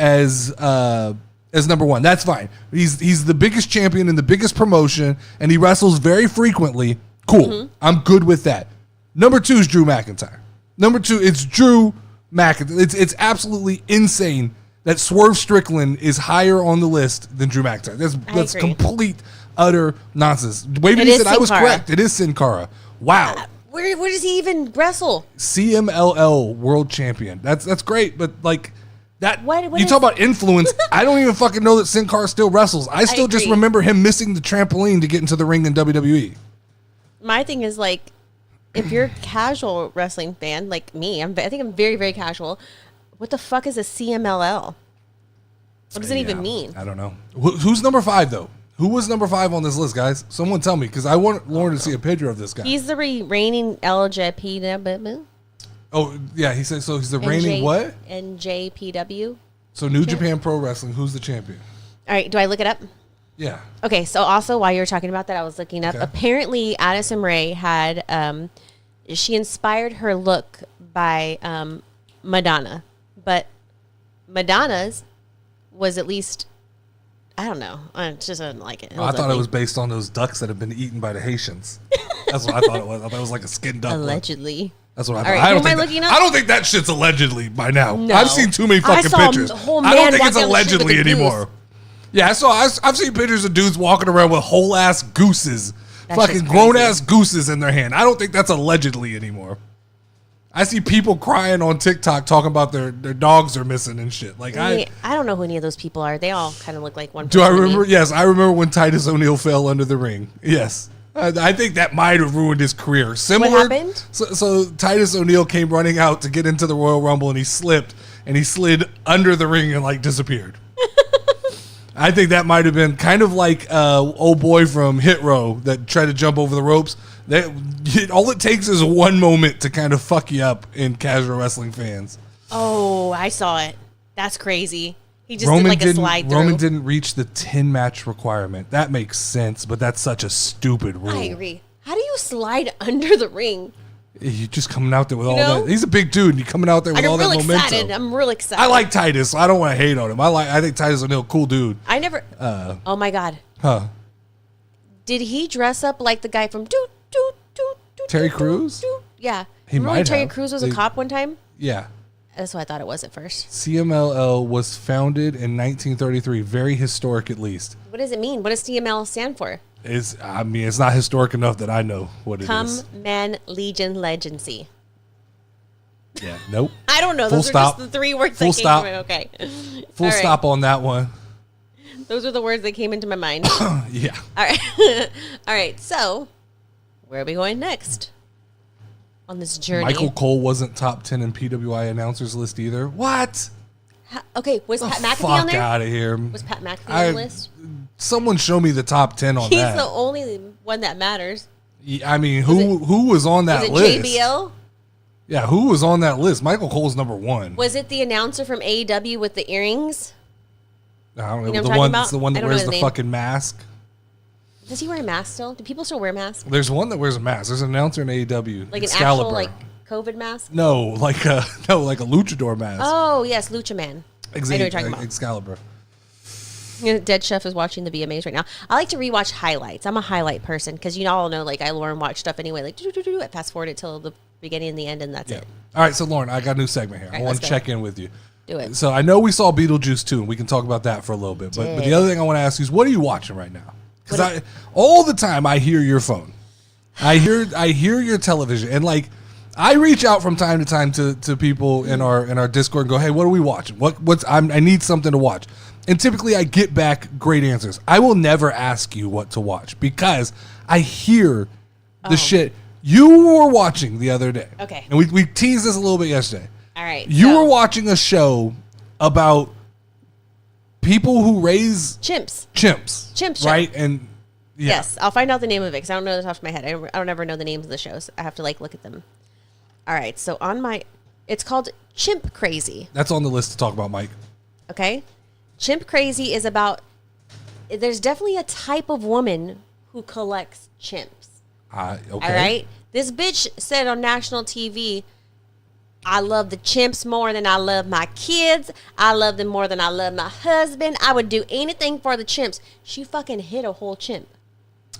number 1. That's fine. He's the biggest champion in the biggest promotion, and he wrestles very frequently. Cool. Mm-hmm. I'm good with that. Number 2 is Drew McIntyre. Number 2, it's Drew McIntyre. It's absolutely insane that Swerve Strickland is higher on the list than Drew McIntyre. That's complete, utter nonsense. Wavy D said I was correct. It is Sin Cara. Wow. Where does he even wrestle? CMLL World Champion. That's great, but that what you talk about influence. I don't even fucking know that Sin Cara still wrestles. I still just remember him missing the trampoline to get into the ring in WWE. My thing is if you're a casual wrestling fan like me, I think I'm very, very casual. What the fuck is a CMLL? What does it even mean? I don't know. Who's number 5 though? Who was number 5 on this list, guys? Someone tell me, because I want Lauren to see a picture of this guy. He's the reigning LJPW. Oh yeah, he said so. He's the reigning what? NJPW. So New Japan Pro Wrestling. Who's the champion? All right, do I look it up? Yeah. Okay, so also while you were talking about that, I was looking up. Okay. Apparently, Addison Rae had she inspired her look by Madonna, but Madonna's was at least, I don't know, I just didn't like it. I thought it was based on those ducks that have been eaten by the Haitians. That's what I thought it was. I thought it was like a skinned duck. Allegedly. That's what I thought. Right, I don't think that shit's allegedly by now. No. I've seen too many fucking pictures. I don't think it's allegedly anymore. Yeah, I've seen pictures of dudes walking around with whole ass gooses, fucking grown ass gooses in their hand. I don't think that's allegedly anymore. I see people crying on TikTok talking about their dogs are missing and shit. Like I don't know who any of those people are. They all kind of look like one do person. I to remember? me. Yes, I remember when Titus O'Neil fell under the ring. Yes. I think that might have ruined his career. Similar, What happened? So Titus O'Neil came running out to get into the Royal Rumble and he slipped and he slid under the ring and like disappeared. I think that might have been kind of like old boy from Hit Row that tried to jump over the ropes. All it takes is one moment to kind of fuck you up in casual wrestling fans. Oh, I saw it. That's crazy. He just did like a slide through. Roman didn't reach the 10-match requirement. That makes sense, but that's such a stupid rule. I agree. How do you slide under the ring? You're just coming out there with all that. He's a big dude, and you're coming out there with all that momentum. I'm real excited. I like Titus. So I don't want to hate on him. I think Titus O'Neil, cool dude. I never. Oh my god. Huh? Did he dress up like the guy from Terry Crews? Yeah. He Remember when might Terry have. Crews was a cop one time? Yeah. That's what I thought it was at first. CMLL was founded in 1933. Very historic, at least. What does it mean? What does CML stand for? It's not historic enough that I know what it is. Come, Man, Legion, Legacy. Yeah, nope. I don't know. Full Those stop. are just the three words Full that came stop. to my Okay. Full All right. stop on that one. Those are the words that came into my mind. Yeah. All right. All right. So, where are we going next on this journey? Michael Cole wasn't top 10 in PWI announcers list either. What? Okay. Was Pat McAfee Fuck on there? out of here. Was Pat McAfee on the list? Someone show me the top 10 on He's that. the only one that matters. I mean, who was on that Was it list? JBL? Yeah, who was on that list? Michael Cole's number one. Was it the announcer from AEW with the earrings? I don't know. You know The what I'm one, talking it's the one about? that I don't wears know the his name. fucking mask. Does he wear a mask still? Do people still wear masks? There's one that wears a mask. There's an announcer in AEW. Like an Excalibur. actual like COVID mask? No, like a luchador mask. Oh yes, Lucha Man. I know what you're talking about. Excalibur. You know, Dead Chef is watching the VMAs right now. I like to rewatch highlights. I'm a highlight person because you all know, like I Lauren watch stuff anyway. Like I fast forward it till the beginning and the end, and that's it. All right, so Lauren, I got a new segment here. All right, I want to let's go. check in with you. Do it. So I know we saw Beetlejuice 2, and we can talk about that for a little bit. But the other thing I want to ask you is, what are you watching right now? Because all the time I hear your phone, I hear your television, and like I reach out from time to time to people in our Discord and go, hey, what are we watching? I need something to watch. And typically I get back great answers. I will never ask you what to watch because I hear the shit you were watching the other day. Okay. And we teased this a little bit yesterday. All right. You were watching a show about people who raise chimps. Chimps, show. right? And yeah. Yes, I'll find out the name of it because I don't know the top of my head. I don't ever know the names of the shows. I have to like look at them. All right. So it's called Chimp Crazy. That's on the list to talk about, Mike. Okay. Chimp Crazy is about, there's definitely a type of woman who collects chimps. Okay. All right. This bitch said on national TV, I love the chimps more than I love my kids. I love them more than I love my husband. I would do anything for the chimps. She fucking hit a whole chimp.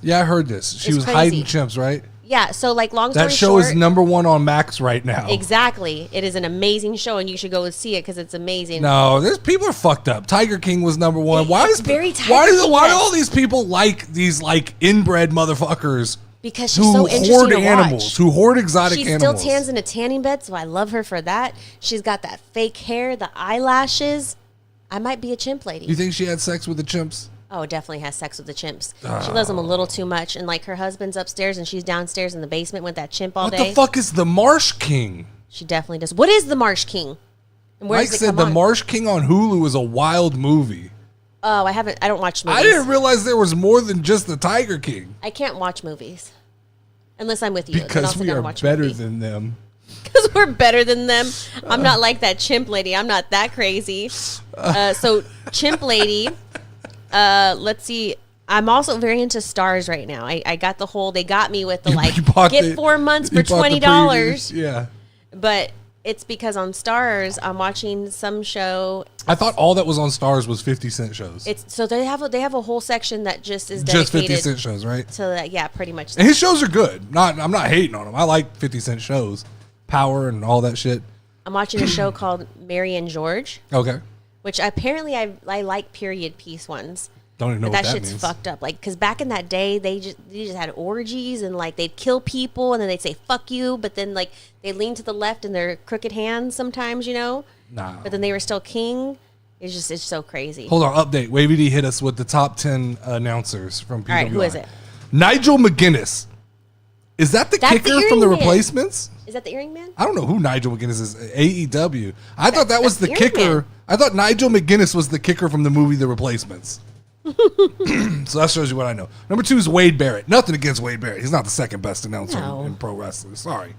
Yeah, I heard this. She It's was crazy. hiding chimps, right? Yeah. So like long story That show short, is number one on Max right now. Exactly. It is an amazing show and you should go and see it because it's amazing. No, there's people are fucked up. Tiger King was number one. It's very Tiger King-esque. Why do all these people like these like inbred motherfuckers? Because she's who so interesting hoard to animals, watch. who hoard exotic She animals. still tans in a tanning bed, so I love her for that. She's got that fake hair, the eyelashes. I might be a chimp lady. You think she had sex with the chimps? Oh, definitely has sex with the chimps. She loves them a little too much. And like her husband's upstairs and she's downstairs in the basement with that chimp all What day. the fuck is the Marsh King? She definitely does. What is the Marsh King? And where Mike does it said come the on? Marsh King on Hulu is a wild movie. Oh, I don't watch movies. I didn't realize there was more than just the Tiger King. I can't watch movies. Unless I'm with you. Because we are better than them. Because we're better than them. I'm not like that chimp lady. I'm not that crazy. So chimp lady. Let's see. I'm also very into Stars right now. I got the whole. They got me with the get 4 months for $20. Yeah. But it's because on Stars I'm watching some show. I thought all that was on Stars was 50 Cent shows. So they have a whole section that just is Just dedicated 50 Cent shows, right? to that. Yeah, pretty much. And his shows are good. I'm not hating on him. I like 50 Cent shows. Power and all that shit. I'm watching a show called Mary and George. Okay. Which apparently I like period piece ones. Don't even know what that shit's means. fucked up. Like, because back in that day, they just had orgies and like they'd kill people and then they'd say "fuck you," but then like they lean to the left in their crooked hands sometimes, you know. Nah. But then they were still king. It's so crazy. Hold on, update. Wavy D hit us with the top 10 announcers from PWI. All right, who is it? Nigel McGuinness. Is that the kicker from the Replacements? Is that the Earring Man? I don't know who Nigel McGuinness is. AEW. I thought that was the Earring kicker. Man. I thought Nigel McGuinness was the kicker from the movie The Replacements. So that shows you what I know. Number 2 is Wade Barrett. Nothing against Wade Barrett. He's not the second best announcer in pro wrestling. Sorry.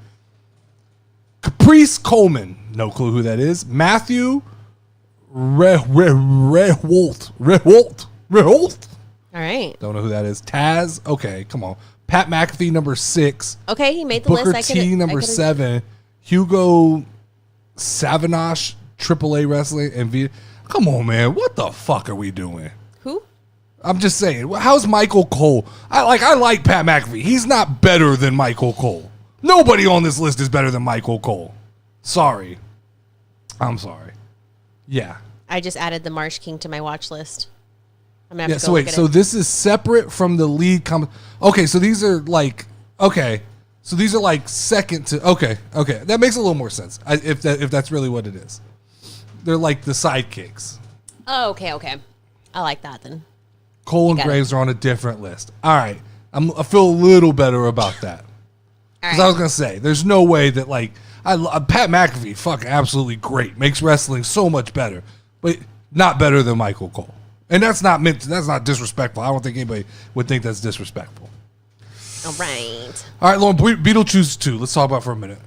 Caprice Coleman. No clue who that is. Matthew Reholt. All right. Don't know who that is. Taz. Okay, come on. Pat McAfee, number 6. Okay, he made the Booker list. T, number 7. Hugo Savanash, AAA Wrestling, and V. Come on, man. What the fuck are we doing? Who? I'm just saying. How's Michael Cole? I like Pat McAfee. He's not better than Michael Cole. Nobody on this list is better than Michael Cole. Sorry. I'm sorry. Yeah. I just added the Marsh King to my watch list. I'm gonna have to so go wait, look at so it. this is separate from the lead okay, so these are like second to okay. That makes a little more sense. If that's really what it is. They're like the sidekicks. Oh, okay. I like that then. Cole and Graves are on a different list. All right. I feel a little better about that. Because I was going to say, there's no way that, like, Pat McAfee, fucking absolutely great. Makes wrestling so much better. But not better than Michael Cole. And that's not disrespectful. I don't think anybody would think that's disrespectful. All right. All right, Lauren, Beetlejuice 2. Let's talk about it for a minute.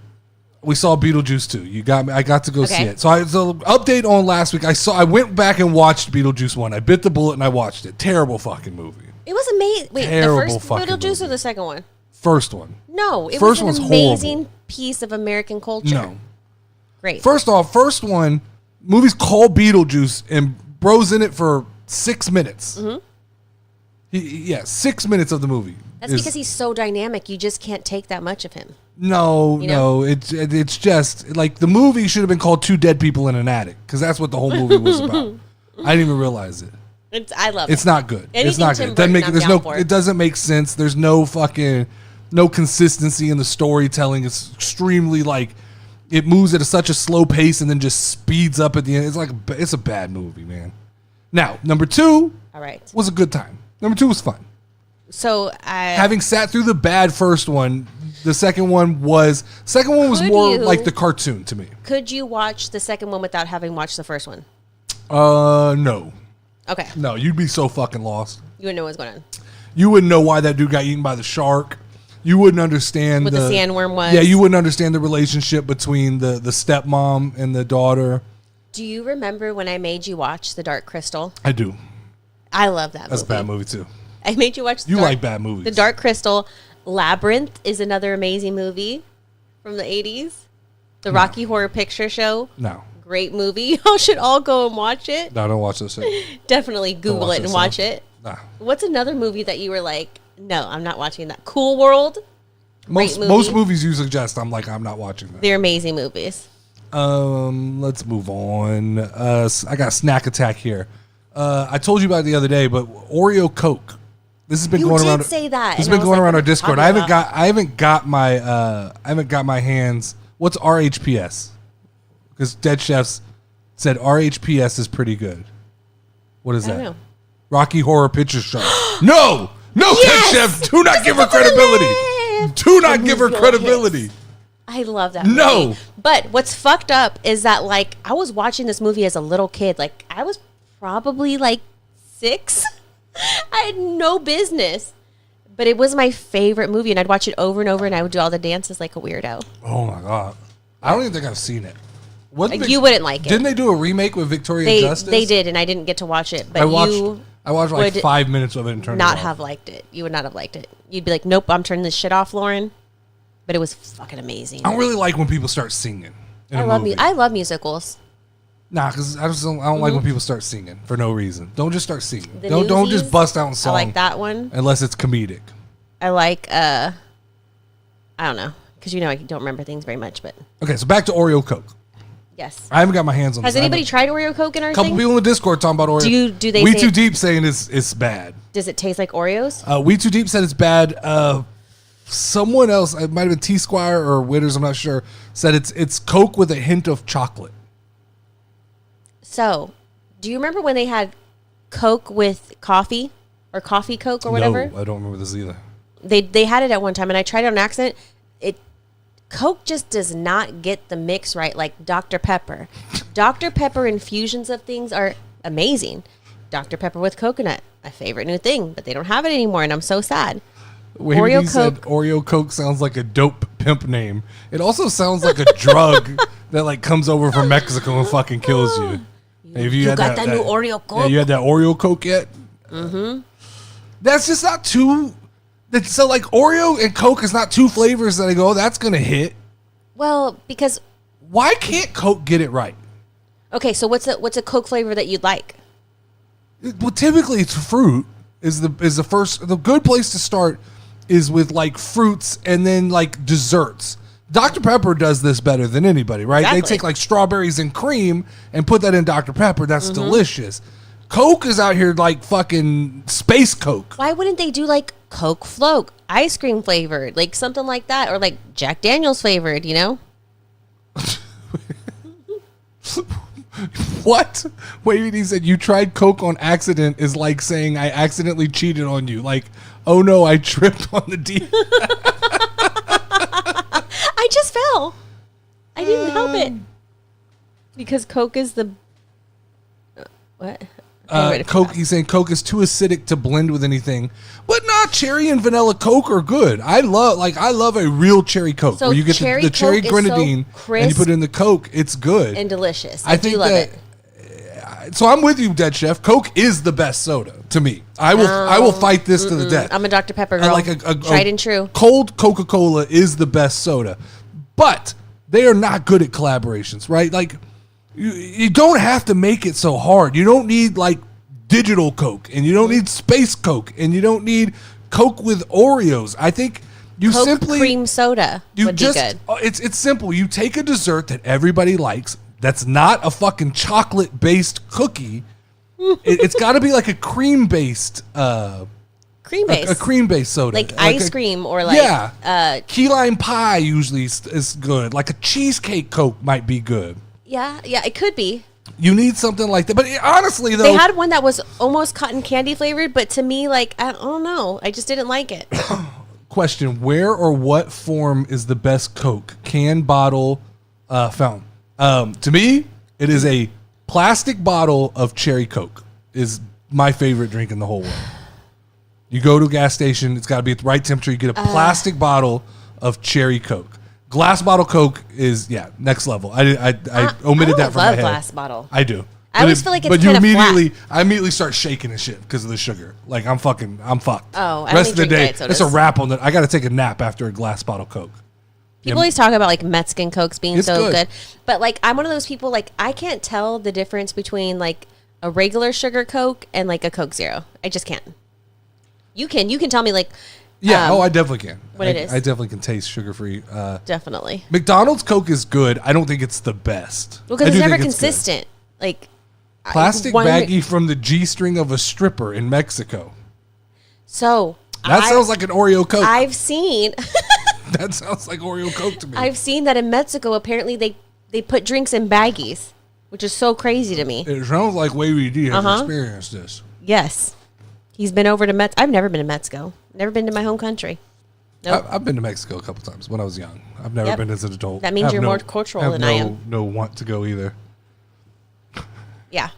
We saw Beetlejuice 2. You got me. I got to go see it. So update on last week. I went back and watched Beetlejuice 1. I bit the bullet and I watched it. Terrible fucking movie. It was amazing. Wait, Terrible the first fucking Beetlejuice movie. or the second one? First one. No, it First was an one's amazing horrible. piece of American culture. No. Great. First off, first one, movie's called Beetlejuice and bro's in it for 6 minutes. Mm-hmm. 6 minutes of the movie. That's because he's so dynamic. You just can't take that much of him. No. It's just like the movie should have been called Two Dead People in an Attic because that's what the whole movie was about. I didn't even realize it. I love it. It's not good. Anything It's not Tim good. Doesn't Burton, I'm down for. It doesn't make sense. There's no consistency in the storytelling. It's extremely it moves at such a slow pace and then just speeds up at the end. It's a bad movie, man. Now, number 2 All right. was a good time. Number 2 was fun. So having sat through the bad first one, the second one was more like the cartoon to me. Could you watch the second one without having watched the first one? No. Okay. No, you'd be so fucking lost. You wouldn't know what's going on. You wouldn't know why that dude got eaten by the shark. You wouldn't understand what the sandworm was. Yeah, you wouldn't understand the relationship between the stepmom and the daughter. Do you remember when I made you watch The Dark Crystal? I do. I love that movie. That's a bad movie too. I made you watch You like bad movies. The Dark Crystal. Labyrinth is another amazing movie from the 80s. The Rocky Horror Picture Show. No. Great movie. Y'all should all go and watch it. No, don't watch this shit. Definitely Google it and watch it. Nah. What's another movie that you were like, no, I'm not watching that? Cool World. Most movies you suggest, I'm not watching that. They're amazing movies. Let's move on. I got Snack Attack here. I told you about it the other day, but Oreo Coke. This has been going around. You did say that. This has been going around our Discord. I haven't got my hands. What's RHPS? Because Dead Chefs said RHPS is pretty good. What is that? I don't know. Rocky Horror Picture Show. No, Yes! Dead Chef. Do not give her credibility. Do not give her credibility. I love that movie. No. But what's fucked up is that, I was watching this movie as a little kid. I was probably, 6. I had no business. But it was my favorite movie, and I'd watch it over and over, and I would do all the dances like a weirdo. Oh, my God. I don't even think I've seen it. You wouldn't like it. Didn't they do a remake with Victoria Justice? They did, and I didn't get to watch it. But I watched 5 minutes of it and turned it off. Not have liked it. You would not have liked it. You'd be like, nope, I'm turning this shit off, Lauren. But it was fucking amazing. I don't really like when people start singing. I love musicals. Nah, because I don't like when people start singing for no reason. Don't just start singing. The Don't just Newsies, bust out in song. I like that one. Unless it's comedic. I like, I don't know. Because I don't remember things very much, but. Okay, so back to Oreo Coke. Yes. I haven't got my hands on Has this. anybody tried Oreo Coke and A everything? couple people in the Discord talking about Oreo. Do they We say Too Deep saying it's bad. Does it taste like Oreos? We Too Deep said it's bad. Someone else, it might have been T Squire or Witters, I'm not sure, said it's Coke with a hint of chocolate. So, do you remember when they had Coke with coffee or coffee Coke or whatever? No, I don't remember this either. They had it at one time, and I tried it on accident. Coke just does not get the mix right like Dr. Pepper. Dr. Pepper infusions of things are amazing. Dr. Pepper with coconut, my favorite new thing, but they don't have it anymore, and I'm so sad. Oreo said Oreo Coke sounds like a dope pimp name. It also sounds like a drug that like comes over from Mexico and fucking kills you. Have You got that new Oreo Coke? Yeah, you had that Oreo Coke yet? Mm-hmm. That's just not too... So like Oreo and Coke is not two flavors that I go, oh, that's going to hit. Well, because... Why can't Coke get it right? Okay, so what's a Coke flavor that you'd like? Well, typically it's fruit is the first... The good place to start is with like fruits and then like desserts. Dr. Pepper does this better than anybody, right? Exactly. They take like strawberries and cream and put that in Dr. Pepper. That's delicious. Coke is out here like fucking space Coke. Why wouldn't they do like Coke Float, ice cream flavored, like something like that, or like Jack Daniel's flavored, you know? What? Wait, he said you tried Coke on accident is like saying I accidentally cheated on you. Like, oh no, I tripped on the D. I just fell. I didn't help it. Because Coke is the... what? Coke, he's saying Coke is too acidic to blend with anything. But not cherry and vanilla Coke are good. I love a real cherry Coke So where you get cherry the cherry Coke is so grenadine crisp and you put it in the Coke. It's good. And delicious. I do think love that, it. So I'm with you, Dead Chef. Coke is the best soda to me. I will fight this to the death. I'm a Dr. Pepper girl. Like tried and true. Cold Coca-Cola is the best soda. But they are not good at collaborations, right? Like you don't have to make it so hard. You don't need like digital Coke, and you don't need space Coke, and you don't need Coke with Oreos. I think you Coke simply cream soda would be good. It's simple. You take a dessert that everybody likes that's not a fucking chocolate based cookie. It's got to be like a cream based a cream based soda, like ice cream or like key lime pie usually is good. Like a cheesecake Coke might be good. Yeah, it could be. You need something like that. But honestly, though, they had one that was almost cotton candy flavored, but to me, like, I don't know. I just didn't like it. Question: where or what form is the best Coke? Can, bottle, fountain? To me, it is a plastic bottle of cherry Coke. Is my favorite drink in the whole world. You go to a gas station; it's got to be at the right temperature. You get a plastic bottle of cherry Coke. Glass bottle Coke is next level. I omitted that from my head. I love glass bottle. I do. I always feel like it's but you kind of immediately, I immediately start shaking and shit because of the sugar. Like I'm fucked. Oh, I rest of the only drink day, diet sodas. it's a wrap on that. I got to take a nap after a glass bottle Coke. People always talk about like Mexican Cokes being It's so good. good, but like I'm one of those people like I can't tell the difference between like a regular sugar Coke and like a Coke Zero. I just can't. You can tell me like. Yeah, I definitely can. What it is. I definitely can taste sugar-free. Definitely. McDonald's Coke is good. I don't think it's the best. Well, because I it's do never think good. consistent. Like Plastic baggie from the G-string of a stripper in Mexico. So that sounds like an Oreo Coke. I've seen. That sounds like Oreo Coke to me. I've seen that in Mexico. Apparently, they put drinks in baggies, which is so crazy to me. It sounds like Wavy D has experienced this. Yes, he's been over to Mexico. I've never been to Mexico. Never been to my home country. Nope. I've been to Mexico a couple times when I was young. I've never been as an adult. That means you're more cultural than I am. No want to go either. Yeah.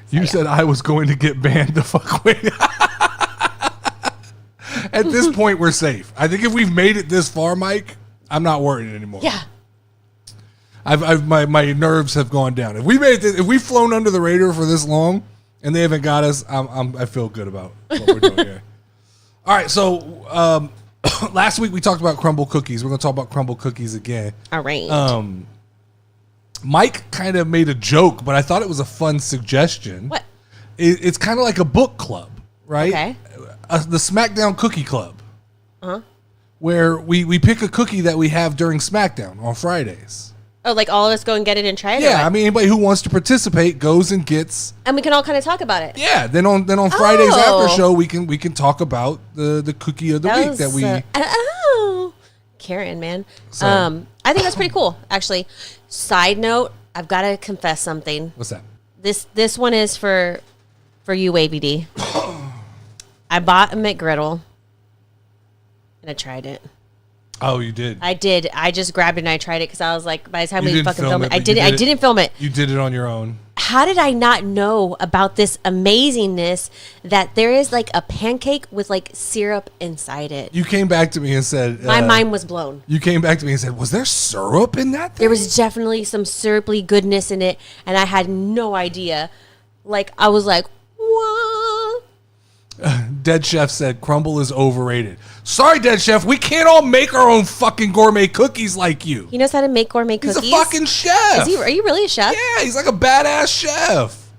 You said I was going to get banned the fuck way. At this point, we're safe. I think if we've made it this far, Mike, I'm not worried anymore. Yeah. My nerves have gone down. If we made it, if we've flown under the radar for this long and they haven't got us, I feel good about what we're doing here. All right, so last week we talked about crumble cookies. We're going to talk about crumble cookies again. All right. Mike kind of made a joke, but I thought it was a fun suggestion. What? It's kind of like a book club, right? Okay. The SmackDown Cookie Club. Where we pick a cookie that we have during SmackDown on Fridays. Oh, like all of us go and get it and try it? Yeah, I mean, anybody who wants to participate goes and gets. And we can all kind of talk about it. Yeah, then on Friday's after show, we can talk about the cookie of the week that we. Karen, man. So. I think that's pretty cool, actually. Side note, I've got to confess something. What's that? This one is for you, ABD. I bought a McGriddle and I tried it. Oh, you did? I did. I just grabbed it and I tried it because I was like, by the time we fucking film it, I didn't film it. You did it on your own. How did I not know about this amazingness that there is like a pancake with like syrup inside it? You came back to me and said... My mind was blown. You came back to me and said, was there syrup in that thing? There was definitely some syrupy goodness in it, and I had no idea. Like, I was like, what? Dead Chef said crumble is overrated. Sorry, Dead Chef, we can't all make our own fucking gourmet cookies like you. He knows how to make gourmet cookies? He's a fucking chef. Are you really a chef? Yeah, he's like a badass chef.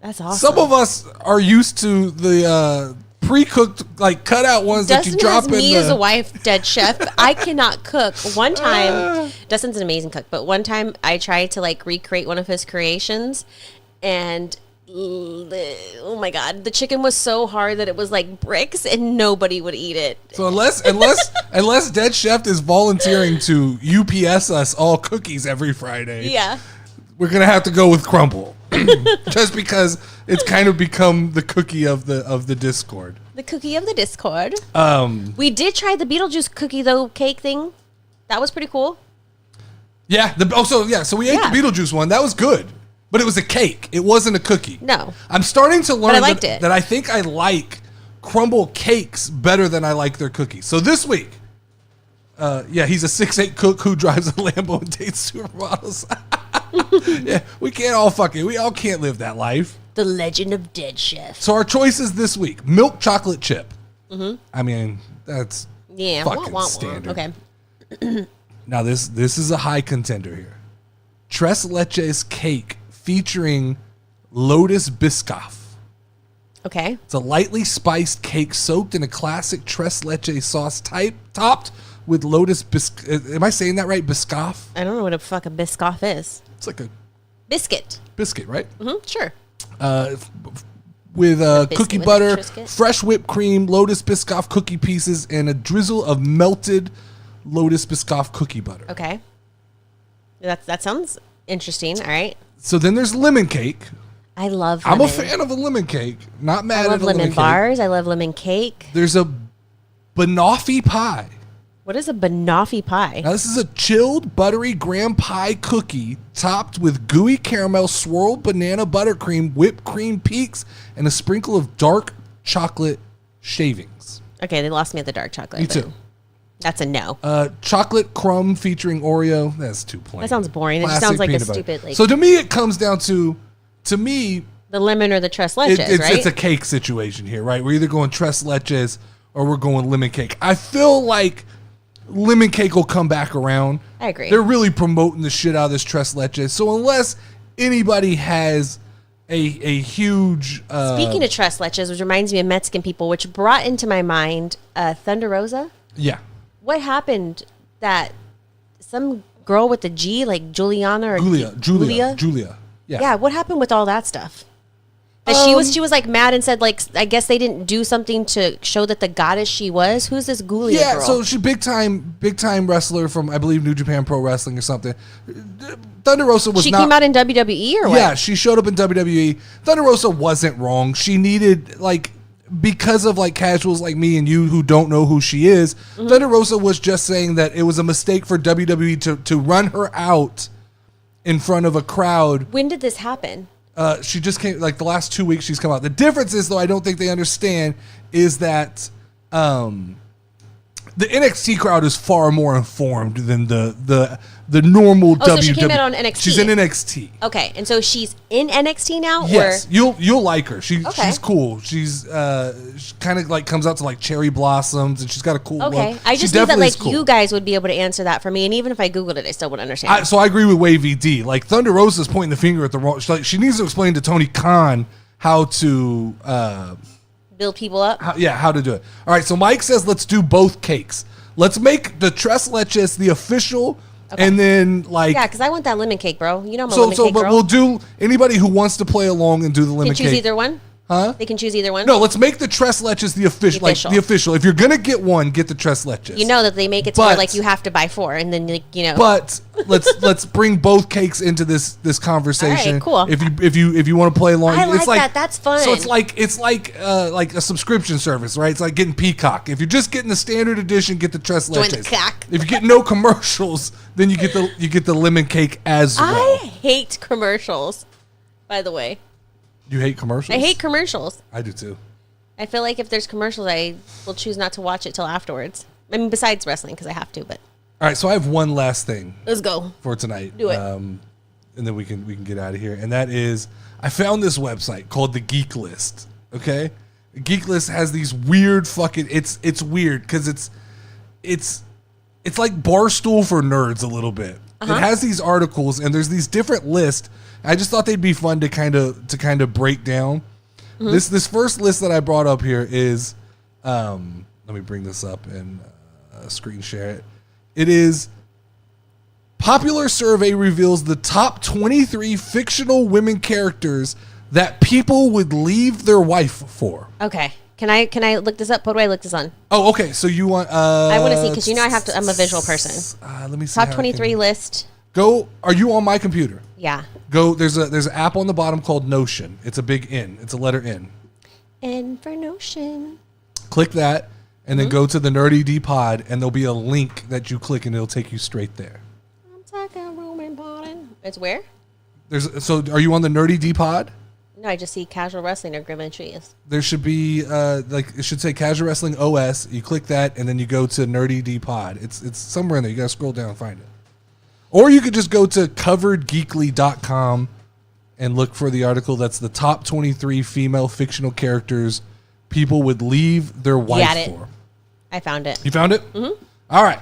That's awesome. Some of us are used to the pre-cooked, like cutout ones Dustin that you drop in me as a wife, Dead Chef. I cannot cook. One time, Dustin's an amazing cook, but one time I tried to like recreate one of his creations, and oh my god, the chicken was so hard that it was like bricks and nobody would eat it. So unless Dead Chef is volunteering to UPS us all cookies every Friday, yeah, we're gonna have to go with crumble, just because it's kind of become the cookie of the Discord. The cookie of the Discord. We did try the Beetlejuice cookie cake thing. That was pretty cool. Yeah. So we ate the Beetlejuice one. That was good. But it was a cake. It wasn't a cookie. No. I'm starting to learn that I think I like crumble cakes better than I like their cookies. So this week, he's a 6'8" cook who drives a Lambo and dates supermodels. Yeah, we can't all we all can't live that life. The Legend of Dead Chef. So our choices this week: milk chocolate chip. Mm-hmm. I mean, that's fucking standard. Okay. Now this is a high contender here. Tres Leches cake featuring Lotus Biscoff. Okay. It's a lightly spiced cake soaked in a classic Tres Leches sauce topped with Lotus Biscoff. Am I saying that right? Biscoff? I don't know what a fuck a Biscoff is. It's like a biscuit, right? Mm-hmm, sure. With cookie butter, fresh whipped cream, Lotus Biscoff cookie pieces, and a drizzle of melted Lotus Biscoff cookie butter. Okay. That sounds interesting. All right. So then there's lemon cake. I love lemon. I'm a fan of a lemon cake. Not mad at a lemon cake. I love lemon bars. I love lemon cake. There's a banoffee pie. What is a banoffee pie? Now, this is a chilled, buttery graham pie cookie topped with gooey caramel, swirled banana buttercream, whipped cream peaks, and a sprinkle of dark chocolate shavings. Okay, they lost me at the dark chocolate. Me too. That's a no. Chocolate crumb featuring Oreo. That's too plain. That sounds boring. It just sounds like a stupid... Like, so to me, it comes down to me... The lemon or the tres leches, right? It's a cake situation here, right? We're either going tres leches or we're going lemon cake. I feel like lemon cake will come back around. I agree. They're really promoting the shit out of this tres leches. So unless anybody has a huge... Speaking of tres leches, which reminds me of Mexican people, which brought into my mind Thunder Rosa. Yeah. What happened that some girl with a G, like Juliana or Julia. Yeah, what happened with all that stuff? That she was like mad and said like I guess they didn't do something to show that the goddess she was. Who's this Julia girl? Yeah, so she big time wrestler from I believe New Japan Pro Wrestling or something. Thunder Rosa was She came out in WWE or what? Yeah, she showed up in WWE. Thunder Rosa wasn't wrong. She needed like because of like casuals like me and you who don't know who she is, Thunder Rosa was just saying that it was a mistake for WWE to run her out in front of a crowd. When did this happen? She just came like the last 2 weeks she's come out. The difference is though I don't think they understand is that the NXT crowd is far more informed than the normal WWE. So she came out on NXT. She's in NXT. Okay, and so she's in NXT now? Yes, or? you'll like her. She's cool. She's she kind of like comes out to like cherry blossoms and she's got a cool look. Okay, I just knew that like cool. You guys would be able to answer that for me, and even if I Googled it, I still wouldn't understand. So I agree with Wavy D. Like Thunder Rosa's pointing the finger at the wrong. She needs to explain to Tony Khan how to build people up. How to do it. All right, so Mike says let's do both cakes. Let's make the tres leches the official Okay. And then like yeah, because I want that lemon cake, bro. You know I'm a lemon cake but girl. we'll do anybody who wants to play along and do the lemon Can choose cake. either one. Huh? They can choose either one. No, let's make the tres leches the official. Like the official. If you're gonna get one, get the tres leches. You know that they make it to where like you have to buy 4, and then like, you know. But let's bring both cakes into this conversation. All right, cool. If you want to play along, I like it's like that. That's fun. So it's like a subscription service, right? It's like getting Peacock. If you're just getting the standard edition, get the tres leches. Join the cock. If you get no commercials, then you get the lemon cake as well. I hate commercials. By the way. You hate commercials? I hate commercials. I do too. I feel like if there's commercials, I will choose not to watch it till afterwards. I mean, besides wrestling, because I have to. But all right, so I have one last thing. Let's go for tonight. Do it, and then we can get out of here. And that is, I found this website called the Geek List. Okay, the Geek List has these weird fucking. It's weird because it's like Barstool for nerds a little bit. It has these articles and there's these different lists. I just thought they'd be fun to kind of break down. This first list that I brought up here is, let me bring this up and screen share it. It is popular survey reveals the top 23 fictional women characters that people would leave their wife for. Okay. Can I look this up? What do I look this on? Oh, okay. So you want? I want to see because you know I have to. I'm a visual person. Let me see. Top 23 list. Go. Are you on my computer? Yeah. Go. There's an app on the bottom called Notion. It's a big N. It's a letter N. N for Notion. Click that, and then go to the NerdyD pod, and there'll be a link that you click, and it'll take you straight there. I'm talking Roman Bottom. It's where? So are you on the NerdyD pod? No, I just see casual wrestling or Grim and Trees. There should be it should say Casual Wrestling OS. You click that, and then you go to NerdyD pod. It's somewhere in there. You gotta scroll down and find it. Or you could just go to coveredgeekly.com and look for the article that's the top 23 female fictional characters people would leave their wife for. I found it. You found it? Mm-hmm. All right.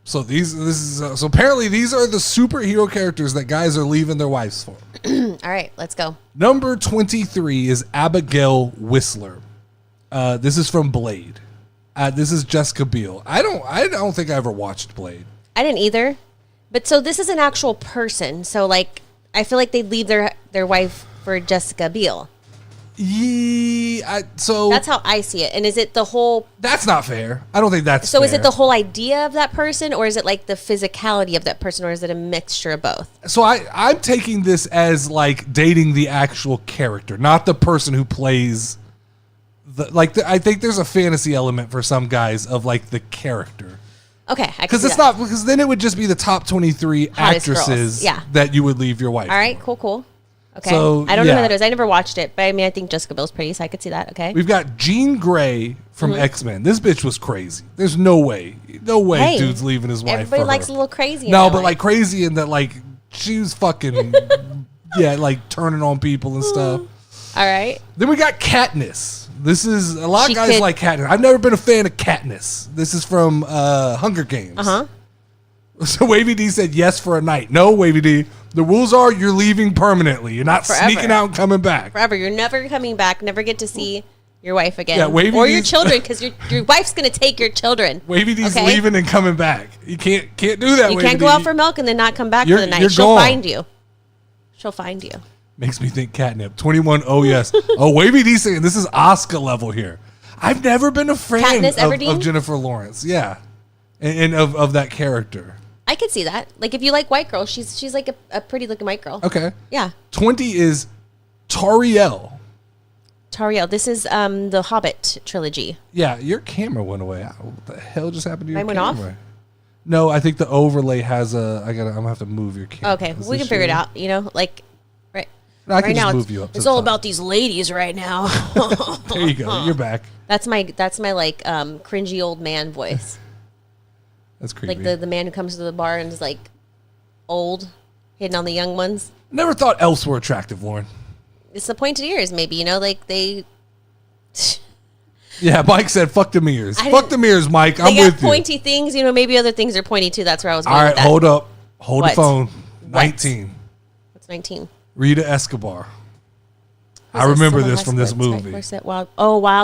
So so apparently these are the superhero characters that guys are leaving their wives for. All right, let's go. Number 23 is Abigail Whistler. This is from Blade. This is Jessica Biel. I don't think I ever watched Blade. I didn't either. But so this is an actual person. So like I feel like they'd leave their wife for Jessica Biel. Yeah, so that's how I see it. And is it the whole? That's not fair. I don't think that's so. Fair. Is it the whole idea of that person, or is it like the physicality of that person, or is it a mixture of both? So I'm taking this as like dating the actual character, not the person who plays. I think there's a fantasy element for some guys of like the character. Okay, because it's not because then it would just be the top 23 hottest actresses girls. that you would leave your wife. All right, for. cool. Okay. So, I don't know who that is. I never watched it, but I mean, I think Jessica Biel's pretty, so I could see that. Okay. We've got Jean Grey from X-Men. This bitch was crazy. There's no way, hey, dude's leaving his wife. Everybody for likes her. a little crazy. No, but like crazy in that, like she was fucking, like turning on people and stuff. All right. Then we got Katniss. This is a lot of guys like Katniss. I've never been a fan of Katniss. This is from Hunger Games. So Wavy D said yes for a night. No, Wavy D. The rules are you're leaving permanently. You're not sneaking out and coming back. Forever. You're never coming back. Never get to see your wife again. Yeah, Wavy or D's, your children, because your wife's going to take your children. Wavy D's leaving and coming back. You can't do that, You Wavy can't go out for milk and then not come back for the night. She'll find you. She'll find you. Makes me think catnip. 21, oh yes. Oh, Wavy D saying this is Oscar level here. I've never been a fan of Jennifer Lawrence. Yeah. And of that character. I could see that. Like, if you like white girls, she's like a pretty looking white girl. Okay. Yeah. 20 is Tariel. Tariel. This is the Hobbit trilogy. Yeah, your camera went away. What the hell just happened to your camera? Mine went off? No, I think the overlay has I'm going to have to move your camera. Okay, we can figure it out, like, right. No, I can just move you up. It's all about these ladies right now. There you go. You're back. That's my like cringy old man voice. That's creepy. Like the man who comes to the bar and is like old, hitting on the young ones. Never thought elves were attractive, Lauren. It's the pointed ears, maybe, like they. Yeah, Mike said, "Fuck the mirrors. Fuck the mirrors, Mike. I'm with you." They got pointy things, maybe other things are pointy too. That's where I was going. All right, with that. hold up, hold the phone. 19. What's 19? Rita Escobar. I remember this from this movie. Wild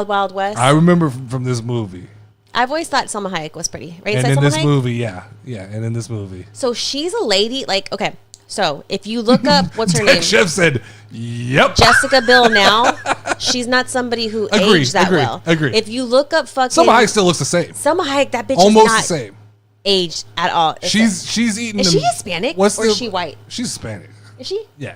Wild West. I remember from this movie. I've always thought Selma Hayek was pretty, right? And Is that in Selma this Hayek? movie, yeah, and in this movie, So she's a lady. Like, okay, so if you look up, what's her name? Chef said, "Yep." Jessica Biel now. She's not somebody who aged that well. Agreed. If you look up fucking Selma Hayek still looks the same. Selma Hayek, that bitch Almost is not the same. aged at all. She's eating. Is she Hispanic or is she white? She's Hispanic. Is she? Yeah.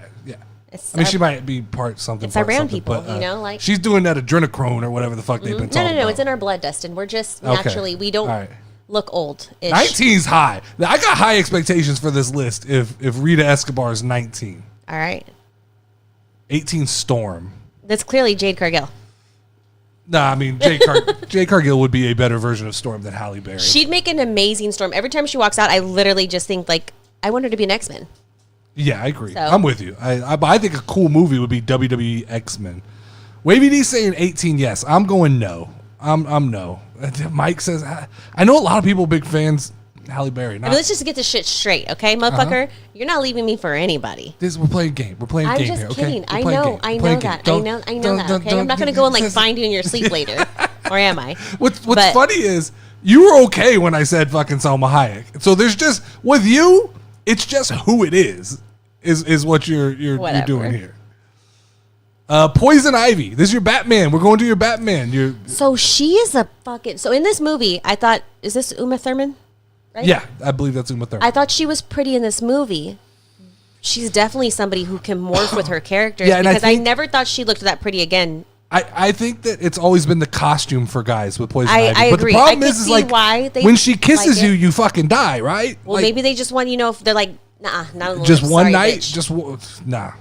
It's I mean, she might be part something. It's part Iran something, people, but, you know, like she's doing that adrenochrome or whatever the fuck they've been talking about. No, it's in our blood, Dustin. We're just naturally we don't look old. 19's high. Now, I got high expectations for this list. If Rita Escobar is 19, all right. 18 Storm. That's clearly Jade Cargill. Nah, I mean Jade Cargill would be a better version of Storm than Halle Berry. She'd make an amazing Storm. Every time she walks out, I literally just think like I want her to be an X-Men. Yeah, I agree. So. I'm with you. I think a cool movie would be WWE X-Men. Wavy D saying 18. Yes, I'm going no. I'm no. Mike says I know a lot of people big fans. Halle Berry. I mean, let's just get this shit straight, okay, motherfucker? You're not leaving me for anybody. We're playing a game. We're playing a game here. I'm just kidding. Okay? I know that. I know that. Okay, I'm not gonna go and like find you in your sleep later, or am I? What's funny is you were okay when I said fucking Salma Hayek. So there's just with you, it's just who it is what you're doing here. Poison Ivy. This is your Batman. We're going to your Batman. So she is a fucking. So in this movie, I thought, is this Uma Thurman? Right? Yeah, I believe that's Uma Thurman. I thought she was pretty in this movie. She's definitely somebody who can morph with her characters because I never thought she looked that pretty again. I think that it's always been the costume for guys with Poison Ivy. I but agree. the problem I is like why they when she kisses like you fucking die, right? Well, like, maybe they just want, if they're like, nah, not on the just lips. one Sorry, night, bitch. nah.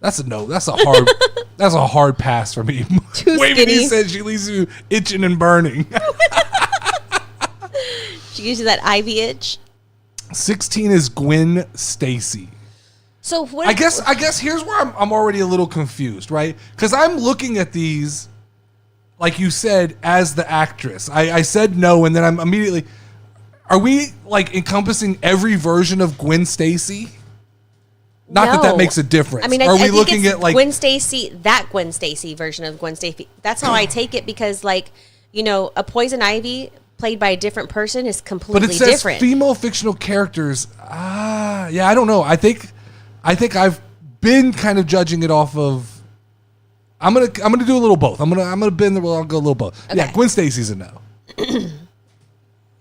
That's a no. That's a hard. That's a hard pass for me. Wavy said she leaves you itching and burning. She gives you that Ivy itch. 16 is Gwen Stacy. So what? I guess here's where I'm already a little confused, right? Because I'm looking at these, like you said, as the actress. I said no, and then I'm immediately. Are we like encompassing every version of Gwen Stacy? Not that makes a difference. I mean, are we think looking it's at like Gwen Stacy, that Gwen Stacy version of Gwen Stacy? That's how I take it because, like, a Poison Ivy played by a different person is completely different. But it says different. Female fictional characters. Yeah, I don't know. I think I've been kind of judging it off of. I'm gonna do a little both. I'm gonna bend the. I'll go a little both. Okay. Yeah, Gwen Stacy's a no.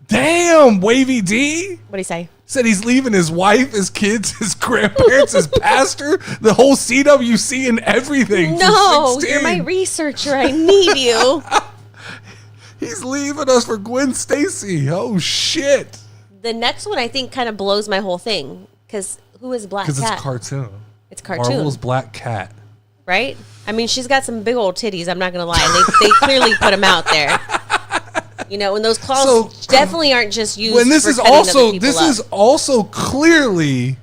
Damn, Wavy D. What'd he say? Said he's leaving his wife, his kids, his grandparents, his pastor, the whole CWC and everything. No, you're my researcher. I need you. He's leaving us for Gwen Stacy. Oh, shit. The next one, I think, kind of blows my whole thing. Because who is Black Cat? Because it's cartoon. It's cartoon. Marvel's Black Cat. Right? I mean, she's got some big old titties. I'm not going to lie. They clearly put them out there. And those claws definitely aren't just used when this for is cutting also other people this up. is also clearly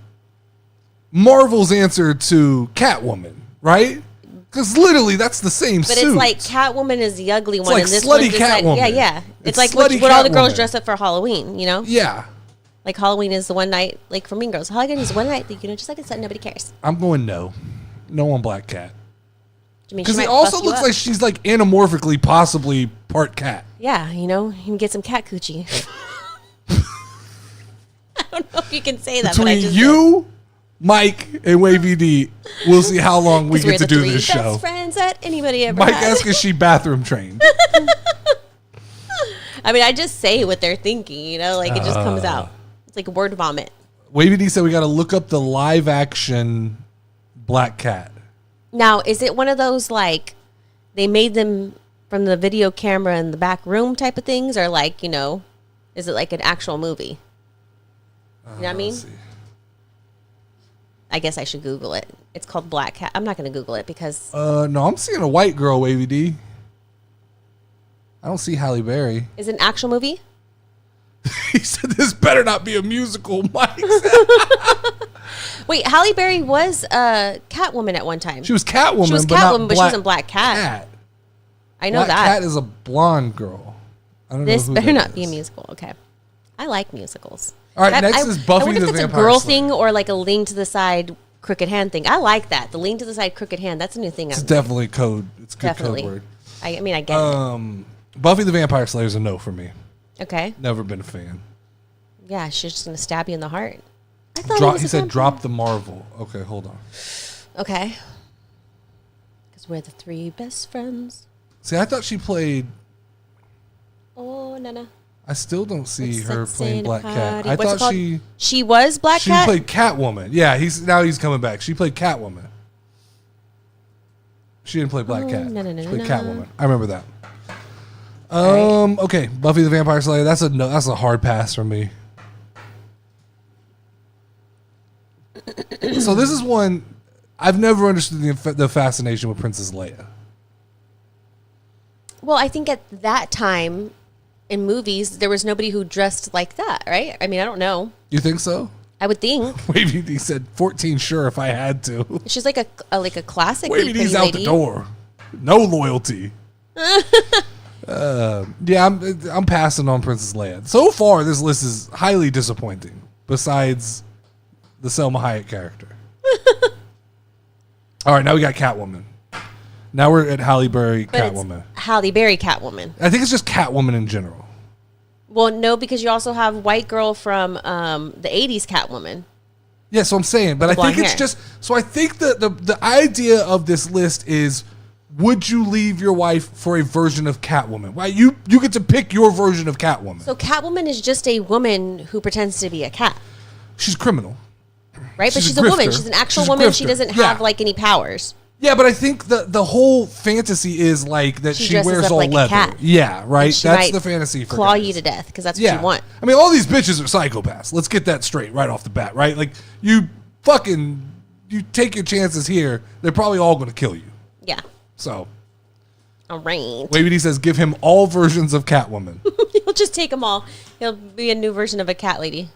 Marvel's answer to Catwoman, right? Because literally that's the same But suit. it's like Catwoman is the ugly one, like and this slutty one's Catwoman. yeah. It's like slutty what all the girls Catwoman. dress up for Halloween, Yeah. Like Halloween is the one night, like for Mean Girls. Halloween is one night that just like it's that nobody cares. I'm going no. No on Black Cat. I mean, because it also looks like she's like anamorphically possibly part cat. Yeah, you can get some cat coochie. I don't know if you can say that. Between but you, Mike, and Wavy D, we'll see how long we get to do this show. Best friends that anybody ever Mike had. asks if she bathroom trained. I mean, I just say what they're thinking, like it just comes out. It's like word vomit. Wavy D said we got to look up the live action Black Cat. Now, is it one of those like they made them from the video camera in the back room type of things, or like is it like an actual movie? You know what I mean? See. I guess I should Google it. It's called Black Cat. I'm not going to Google it because no, I'm seeing a white girl, Wavy D. I don't see Halle Berry. Is it an actual movie? He said this better not be a musical, Mike. Wait, Halle Berry was Catwoman at one time. She was Catwoman, but she wasn't Black Cat. I know Black that. Cat is a blonde girl. I don't this know who better that not is. be a musical. Okay. I like musicals. All right, next is Buffy I wonder the if it's Vampire a girl Slayer. thing or like a lean to the side crooked hand thing. I like that. The lean to the side crooked hand. That's a new thing. It's definitely code. It's a good Definitely. code word. I mean, I get it. Buffy the Vampire Slayer is a no for me. Okay. Never been a fan. Yeah, she's just gonna stab you in the heart. I thought He said drop the Marvel. Okay, hold on. Okay. Because we're the 3 best friends. See, I thought she played... Oh, Nana. I still don't see It's her sex playing and a Black Cat. party. I What's it thought called? She was Black Cat? She played Catwoman. Yeah, he's coming back. She played Catwoman. She didn't play Black Cat. No, She played Catwoman. I remember that. Right. Okay, Buffy the Vampire Slayer. That's a no. That's a hard pass for me. So this is one I've never understood the fascination with Princess Leia. Well, I think at that time in movies, there was nobody who dressed like that, right? I mean, I don't know. You think so? I would think. Wavy D said 14. Sure, if I had to. She's like a classic. Wavy D's out the door. No loyalty. Yeah, I'm passing on Princess Leia. So far, this list is highly disappointing. Besides the Selma Hayek character. All right, now we got Catwoman. Now we're at Halle Berry Catwoman. Halle Berry Catwoman. I think it's just Catwoman in general. Well, no, because you also have white girl from the 80s Catwoman. Yeah, so I'm saying, but I think it's just... So I think the idea of this list is, would you leave your wife for a version of Catwoman? Right? You get to pick your version of Catwoman. So Catwoman is just a woman who pretends to be a cat. She's criminal. Right? But she's a woman. She's an actual woman. She doesn't have like any powers. Yeah, but I think the whole fantasy is like that she wears all like leather. A cat. Yeah, right. That's the fantasy for claw guys. you to death because that's what you want. I mean, all these bitches are psychopaths. Let's get that straight right off the bat, right? Like you take your chances here. They're probably all going to kill you. Yeah. So. All right. Wavy D says give him all versions of Catwoman. He'll just take them all. He'll be a new version of a cat lady.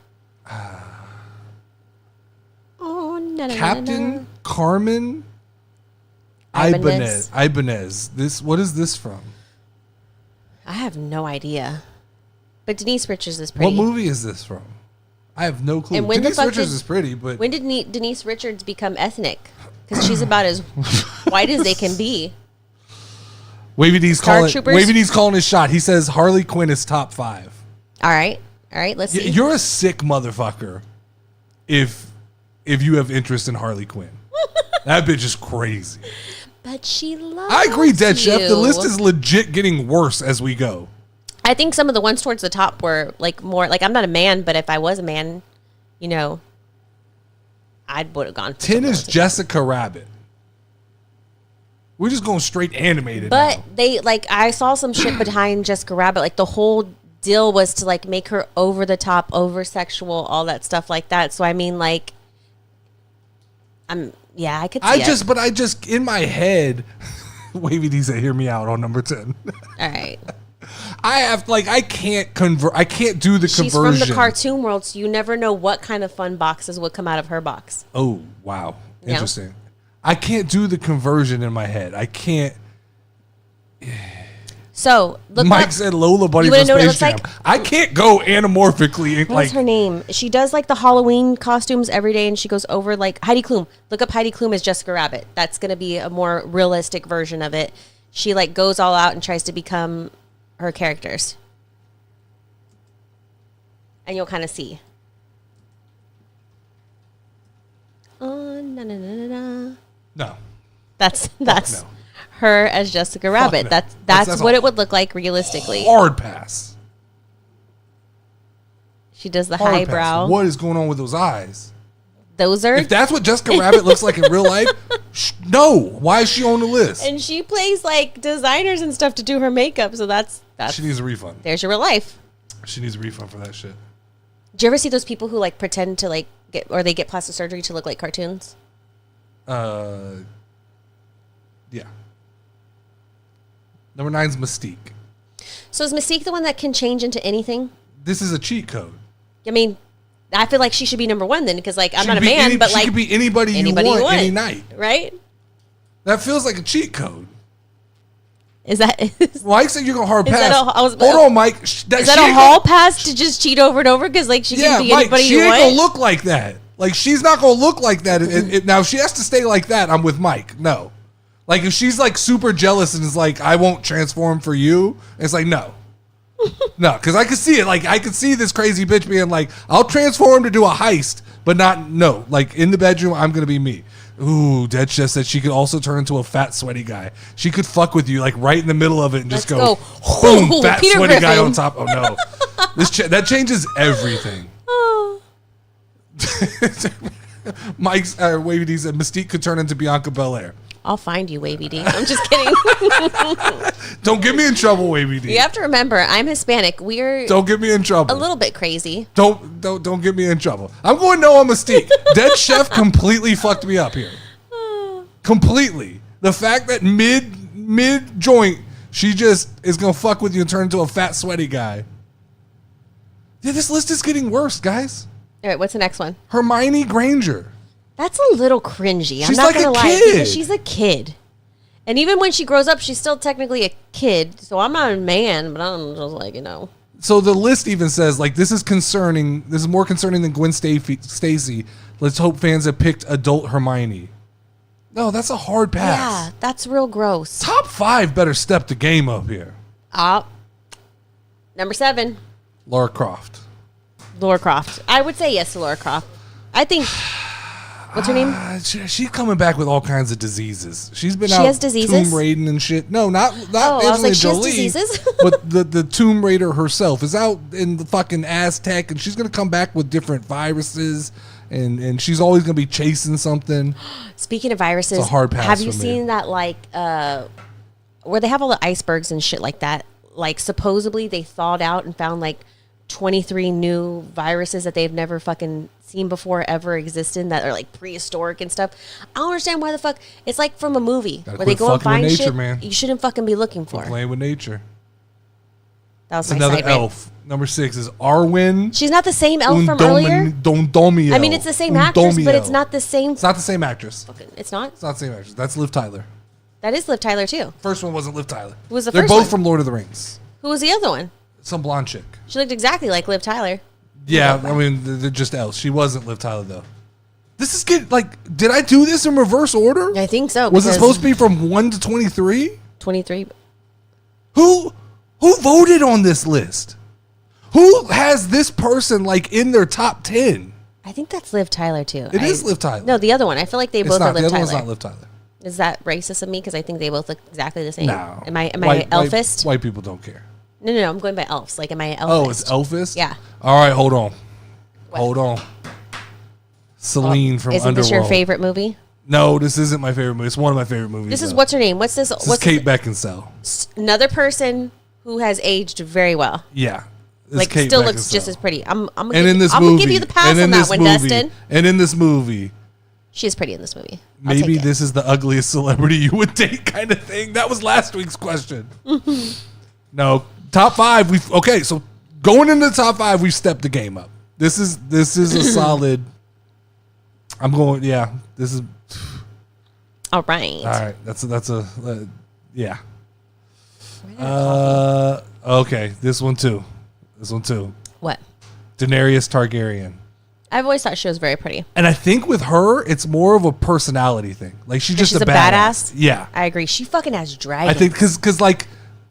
Captain Carmen Ibanez. What is this from? I have no idea. But Denise Richards is pretty. What movie is this from? I have no clue. And when Denise Richards is pretty, but when did Denise Richards become ethnic? Because she's about as white as they can be. Wavy D's calling his shot. He says Harley Quinn is top 5. All right, let's see. You're a sick motherfucker if you have interest in Harley Quinn. That bitch is crazy. But she loves I agree, Dead Chef. you. The list is legit getting worse as we go. I think some of the ones towards the top were like more like I'm not a man, but if I was a man, I would have gone. 10 is Jessica Rabbit. We're just going straight animated. But now. they I saw some shit behind Jessica Rabbit. Like the whole deal was to make her over the top, over sexual, all that stuff like that. So I mean I could see it. But I just in my head, Wavy D said, "Hear me out" on number 10. All right. I can't convert. I can't do the She's conversion. from the cartoon world, so you never know what kind of fun boxes would come out of her box. Oh wow, interesting. I can't do the conversion in my head. I can't. So Mike said Lola Bunny from Space Jam. I can't go anamorphically. What's her name? She does the Halloween costumes every day, and she goes over Heidi Klum. Look up Heidi Klum as Jessica Rabbit. That's going to be a more realistic version of it. She goes all out and tries to become her characters, and you'll kind of see. No. That's no. her as Jessica Rabbit. No. That's what it would look like realistically. Hard pass. She does the Hard highbrow. pass. What is going on with those eyes? Those are. If that's what Jessica Rabbit looks like in real life, no. Why is she on the list? And she plays designers and stuff to do her makeup, so that's. She needs a refund. There's your real life. She needs a refund for that shit. Do you ever see those people who pretend to get plastic surgery to look like cartoons? Yeah. Number 9 is Mystique. So is Mystique the one that can change into anything? This is a cheat code. I mean, I feel like she should be number 1 then, because I'm not a man, but she could be anybody you want any night, right? That feels like a cheat code. Is that? Mike said you're gonna hard pass. Hold on, Mike. Is that a hall pass to just cheat over and over? Because she can be anybody you want. She ain't gonna look like that. She's not gonna look like that. Now if she has to stay like that, I'm with Mike. No, Like if she's like super jealous and is like, I won't transform for you. It's like, no. No, because I could see it. Like I could see this crazy bitch being like, I'll transform to do a heist, but not, no. Like in the bedroom, I'm going to be me. Ooh, Dead Chef said she could also turn into a fat, sweaty guy. She could fuck with you like right in the middle of it and just go, boom, fat, Peter sweaty Griffin. guy on top. Oh no. That changes everything. Oh. Mike's Wavy D said Mystique could turn into Bianca Belair. I'll find you, Wavy D. I'm just kidding. Don't get me in trouble, Wavy D. You have to remember, I'm Hispanic. Don't get me in trouble. A little bit crazy. Don't get me in trouble. I'm going no on Mystique. Dead Chef completely fucked me up here. Completely. The fact that mid joint, she just is gonna fuck with you and turn into a fat, sweaty guy. Yeah, this list is getting worse, guys. All right, what's the next one? Hermione Granger. That's a little cringy. She's I'm not like gonna a lie, kid. because she's a kid. And even when she grows up, she's still technically a kid. So I'm not a man, but I'm just like, So the list even says, like, this is concerning. This is more concerning than Gwen Stacy. Let's hope fans have picked adult Hermione. No, that's a hard pass. Yeah, that's real gross. Top 5 better step the game up here. Number 7, Lara Croft. Lara Croft. I would say yes to Lara Croft. I think. What's her name? She's coming back with all kinds of diseases. She's been She out has diseases? Tomb Raiding and shit. No, not I was Angelina like, she has Jolie, diseases? but the Tomb Raider herself is out in the fucking Aztec, and she's gonna come back with different viruses, and she's always gonna be chasing something. Speaking of viruses, It's a hard pass have you for me. seen that where they have all the icebergs and shit like that? Like supposedly they thawed out and found like 23 new viruses that they've never fucking seen before ever existed that are like prehistoric and stuff. I don't understand why the fuck it's like from a movie Gotta where they quit go and fucking with find nature, shit man. you shouldn't fucking be looking for. Playing with nature. That was It's my another side rant. elf. Number 6 is Arwen. She's not the same elf from earlier. Dondomio. I mean, it's the same actress, but it's not the same. It's not the same actress. It's not. It's not the same actress. That's Liv Tyler. That is Liv Tyler too. First one wasn't Liv Tyler. Who was the They're first both one? from Lord of the Rings. Who was the other one? Some blonde chick. She looked exactly like Liv Tyler. Yeah, I mean, they're just elves. She wasn't Liv Tyler, though. This is good. Like, did I do this in reverse order? I think so. Was it because supposed to be from 1 to 23? 23? Who voted on this list? Who has this person, like, in their top 10? I think that's Liv Tyler too. It is Liv Tyler. No, the other one. I feel like they It's both not. are Liv The other Tyler. one's not Liv Tyler. Is that racist of me? Because I think they both look exactly the same. No. Am I elfist? White people don't care. No. I'm going by elves. Like, am I elfist? Oh, it's elfist? Yeah. All right, hold on. What? Hold on. Celine from Isn't Underworld. this your favorite movie? No, this isn't my favorite movie. It's one of my favorite movies. This is though. what's her name? What's this? This What's is Kate Beckinsale. another person who has aged very well. Yeah. This Like, is Kate still looks Beckinsale. just as pretty. I'm And gonna in this I'm movie, gonna give you the pass and in on that this one, movie, Dustin. And in this movie, She is pretty in this movie. I'll maybe take it. this is the ugliest celebrity you would date kind of thing. That was last week's question. No, top 5. Okay, so going into the top 5, we've stepped the game up. This is a solid. I'm going. Yeah, this is All right. all right. That's a yeah. Okay, this one too. What? Daenerys Targaryen. I've always thought she was very pretty. And I think with her, it's more of a personality thing. Like she's just She's a badass. Yeah, I agree. She fucking has dragons. I think because like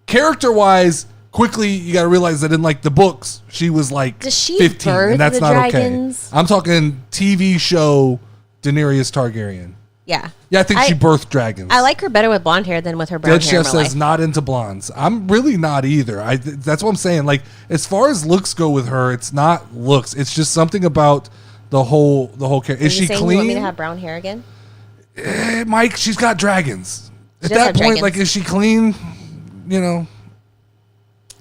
character wise, quickly you got to realize that in like the books, she was like Does she 15, birth and that's the not dragons? okay. I'm talking TV show Daenerys Targaryen. Yeah. Yeah, I think she birthed dragons. I like her better with blonde hair than with her brown Dead hair in Chef real says life. not into blondes. I'm really not either. That's what I'm saying. Like as far as looks go with her, it's not looks. It's just something about the whole character. Is Are you she saying clean? You want me to have brown hair again? Mike, she's got dragons. At does that have point, dragons. like, is she clean? You know.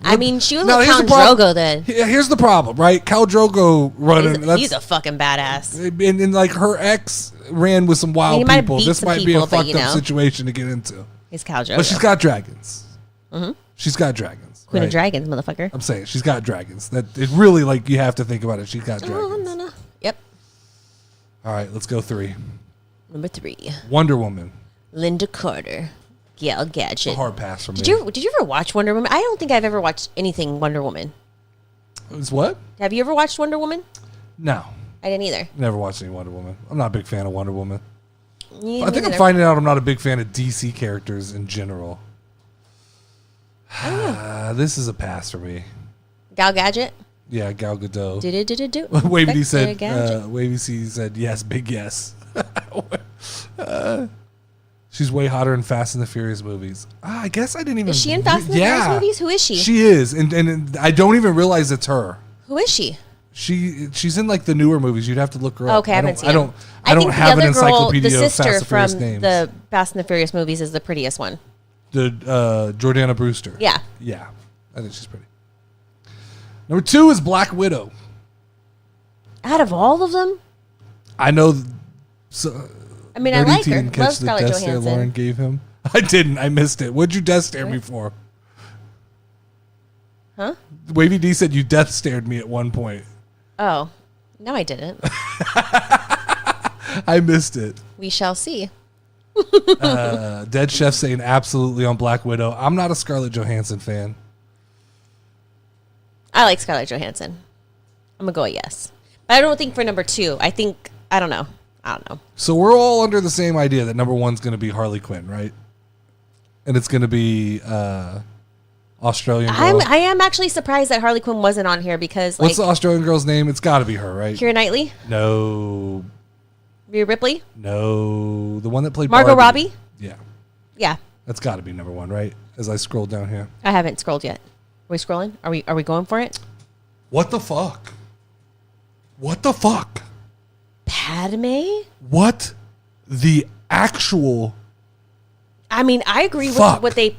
I mean, she was Now, with here's Count the problem. Drogo then. Here's the problem, right? Khal Drogo running. He's a fucking badass. and like her ex ran with some wild He might have people. beat This some might be people, a but, fucked you up know. situation to get into. He's Khal Drogo. But she's got dragons. She's got dragons. Queen right? of Dragons, motherfucker. I'm saying she's got dragons. That it really like you have to think about it. She's got Oh, dragons. no. Yep. All right, let's go 3. Number 3. Wonder Woman. Linda Carter. Gal A Gadget. hard pass for me. Did you ever watch Wonder Woman? I don't think I've ever watched anything Wonder Woman. It's what? Have you ever watched Wonder Woman? No, I didn't either. never watched any Wonder Woman. I'm not a big fan of Wonder Woman. Yeah, I think I'm finding out I'm not a big fan of DC characters in general. This is a pass for me. Gal Gadget. Yeah, Gal Gadot. Do. Wavy D said. Wavy C said yes, big yes. She's way hotter in Fast and the Furious movies. I guess I didn't even. Is she in Fast and the Furious movies? Who is she? She is, and I don't even realize it's her. Who is she? She's in like the newer movies. You'd have to look her up. Okay, I haven't seen. I don't have an encyclopedia the of Fast sister and Furious from names. the Fast and the Furious movies is the prettiest one. The Jordana Brewster. Yeah. Yeah, I think she's pretty. Number 2 is Black Widow. Out of all of them, I know. So, I mean, I like her. Didn't catch the death stare Lauren gave him. I didn't. I missed it. What'd you death stare me for? Huh? Wavy D said you death stared me at one point. Oh, no, I didn't. I missed it. We shall see. Dead Chef saying absolutely on Black Widow. I'm not a Scarlett Johansson fan. I like Scarlett Johansson. I'm gonna go a yes, but I don't think for number 2. I don't know. So we're all under the same idea that number 1's going to be Harley Quinn, right? And it's going to be Australian girl. I am actually surprised that Harley Quinn wasn't on here because what's the Australian girl's name? It's got to be her, right? Keira Knightley? No. Rhea Ripley? No. The one that played Margot Barbie. Robbie? Yeah. Yeah. That's got to be number 1, right? As I scroll down here. I haven't scrolled yet. Are we scrolling? Are we going for it? What the fuck? What the fuck? Padme? What the actual I mean, I agree with what they,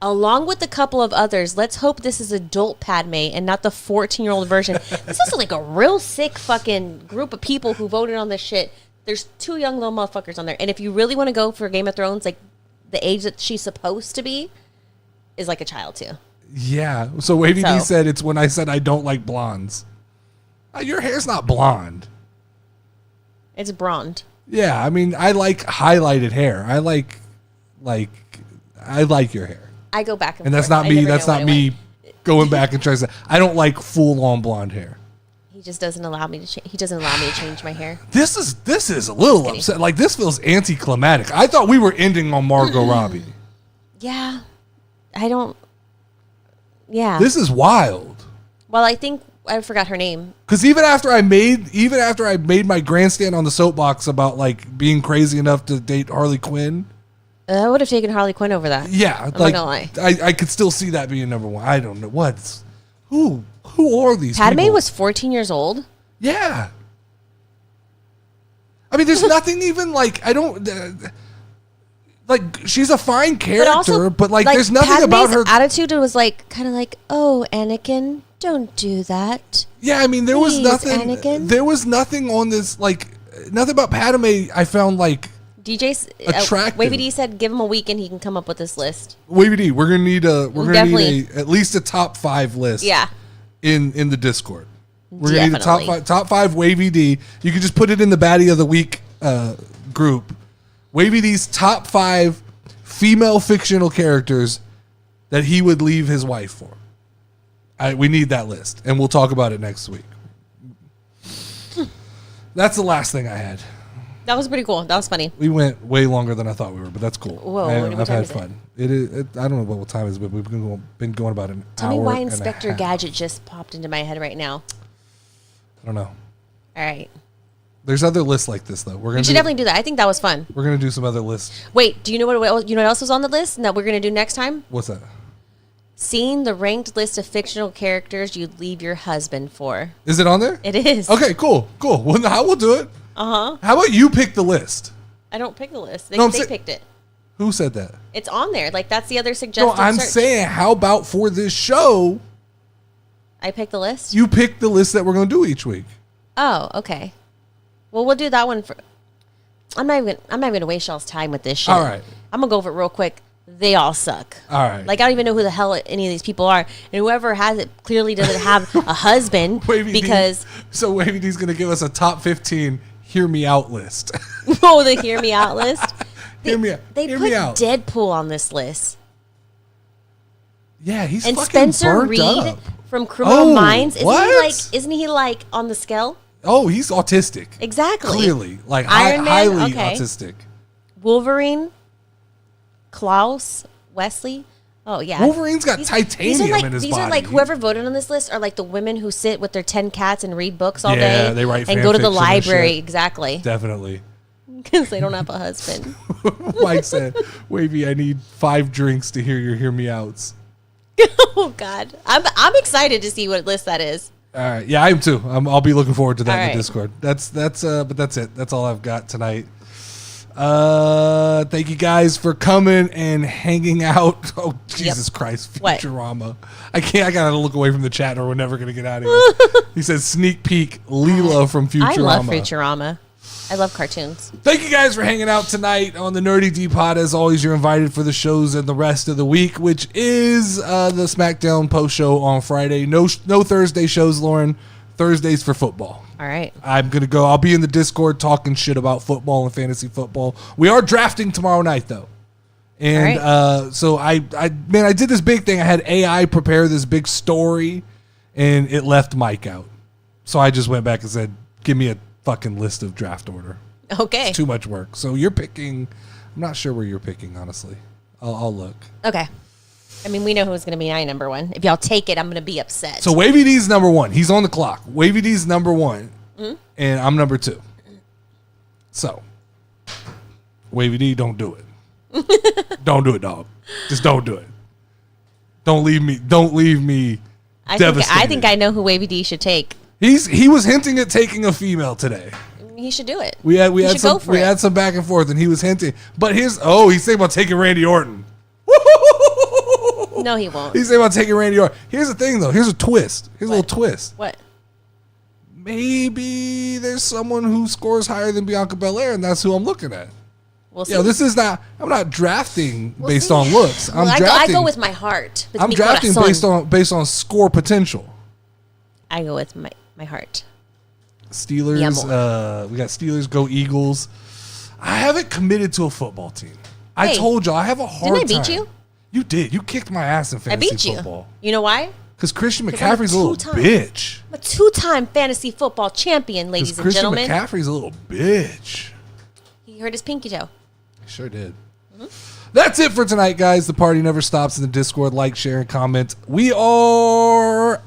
along with a couple of others, let's hope this is adult Padme and not the 14-year-old version. This is like a real sick fucking group of people who voted on this shit. There's 2 young little motherfuckers on there. And if you really want to go for Game of Thrones, like the age that she's supposed to be is like a child too. Yeah. So Wavy D said it's when I said I don't like blondes. Your hair's not blonde. It's blonde. Yeah, I mean, I like highlighted hair. I like your hair. I go back and that's not me. That's not me going back and trying to say I don't like full on blonde hair. He just doesn't allow me to. He doesn't allow me to change my hair. This is a little upset. Like this feels anticlimactic. I thought we were ending on Margot Robbie. Yeah, I don't. Yeah, this is wild. Well, I think I forgot her name. Because even after I made my grandstand on the soapbox about like being crazy enough to date Harley Quinn, I would have taken Harley Quinn over that. Yeah, I'm not gonna lie. I could still see that being number 1. I don't know who are these Padme people? was 14 years old. Yeah. I mean, there's nothing even like I don't like. She's a fine character, but like there's nothing Padme's about her attitude. It was like kind of like, oh, Anakin, don't do that. Yeah, I mean, there was nothing. Anakin. There was nothing on this like nothing about Padme. I found like. DJ's attractive. Wavy D said, "Give him a week and he can come up with this list." Wavy D, we're gonna need at least a top 5 list. Yeah. In the Discord, we're gonna need a top five Wavy D. You can just put it in the Baddie of the Week group. Wavy D's top 5 female fictional characters that he would leave his wife for. We need that list, and we'll talk about it next week. That's the last thing I had. That was pretty cool. That was funny. We went way longer than I thought we were, but that's cool. Whoa, I've had fun. It is. I don't know what time it is, but we've been going about an hour. Tell me why Inspector Gadget just popped into my head right now. I don't know. All right. There's other lists like this though. We should definitely do that. I think that was fun. We're gonna do some other lists. Wait, do you know what else was on the list and that we're gonna do next time? What's that? Seeing the ranked list of fictional characters you'd leave your husband for. Is it on there? It is. Okay, cool. Well, how we'll do it. Uh-huh. How about you pick the list? I don't pick the list. They picked it. Who said that? It's on there. Like, that's the other suggested No, I'm saying, how about for this show? I pick the list? You pick the list that we're going to do each week. Oh, okay. Well, we'll do that one for... I'm not even going to waste y'all's time with this shit. All right. I'm going to go over it real quick. They all suck. All right. Like, I don't even know who the hell any of these people are. And whoever has it clearly doesn't have a husband because... So Wavy D's going to give us a top 15 Hear Me Out list. Oh, the Hear Me Out list? Hear me out. Deadpool on this list. Yeah, he's and fucking Spencer burnt Reed up. From Criminal Minds. What? Isn't he like on the scale? Oh, he's autistic. Exactly. Clearly. Like Iron Man? highly Okay. autistic. Wolverine, Klaus, Wesley. Oh yeah, Wolverine's got titanium in his these body. are like whoever voted on this list are like the women who sit with their 10 cats and read books all Yeah, day. they write and fan go to the fiction and library. shit. Exactly. Definitely. Because they don't have a husband. Mike said, Wavy, I need 5 drinks to hear your hear me outs. Oh God, I'm excited to see what list that is. All right, yeah, I am too. I'll be looking forward to that All in right. the Discord. But that's it. That's all I've got tonight. Thank you guys for coming and hanging out. Oh Jesus Christ, What? Futurama! I gotta look away from the chat, or we're never gonna get out of here. He said sneak peek Leela from Futurama. I love Futurama. I love cartoons. Thank you guys for hanging out tonight on the NerdyD Pod. As always, you're invited for the shows and the rest of the week, which is the SmackDown post show on Friday. No Thursday shows, Lauren. Thursdays for football. All right. I'm going to go. I'll be in the Discord talking shit about football and fantasy football. We are drafting tomorrow night, though. And so I did this big thing. I had AI prepare this big story, and it left Mike out. So I just went back and said, give me a fucking list of draft order. Okay. It's too much work. So you're picking. I'm not sure where you're picking, honestly. I'll look. Okay. I mean, we know who's going to be my number one. If y'all take it, I'm going to be upset. So Wavy D's number 1. He's on the clock. Wavy D's number 1, and I'm number 2. So, Wavy D, don't do it. Don't do it, dog. Just don't do it. Don't leave me. Don't leave me. Devastated. I think I know who Wavy D should take. He was hinting at taking a female today. He should do it. We had some back and forth, and he was hinting. But he's thinking about taking Randy Orton. No, he won't. He's thinking about taking Randy Orton. Here's the thing, though. Here's a twist. Here's a little twist. What? Maybe there's someone who scores higher than Bianca Belair, and that's who I'm looking at. We'll see. This is not. I'm not drafting based on looks. I go with my heart. I'm drafting based on score potential. I go with my heart. Steelers. We got Steelers. Go Eagles. I haven't committed to a football team. I told y'all I have a hard time. Didn't I beat you? You did. You kicked my ass in fantasy football. I beat you. You know why? Because Christian McCaffrey's a little bitch. I'm a 2-time fantasy football champion, ladies and gentlemen. Christian McCaffrey's a little bitch. He hurt his pinky toe. He sure did. That's it for tonight, guys. The party never stops in the Discord. Like, share, and comment. We are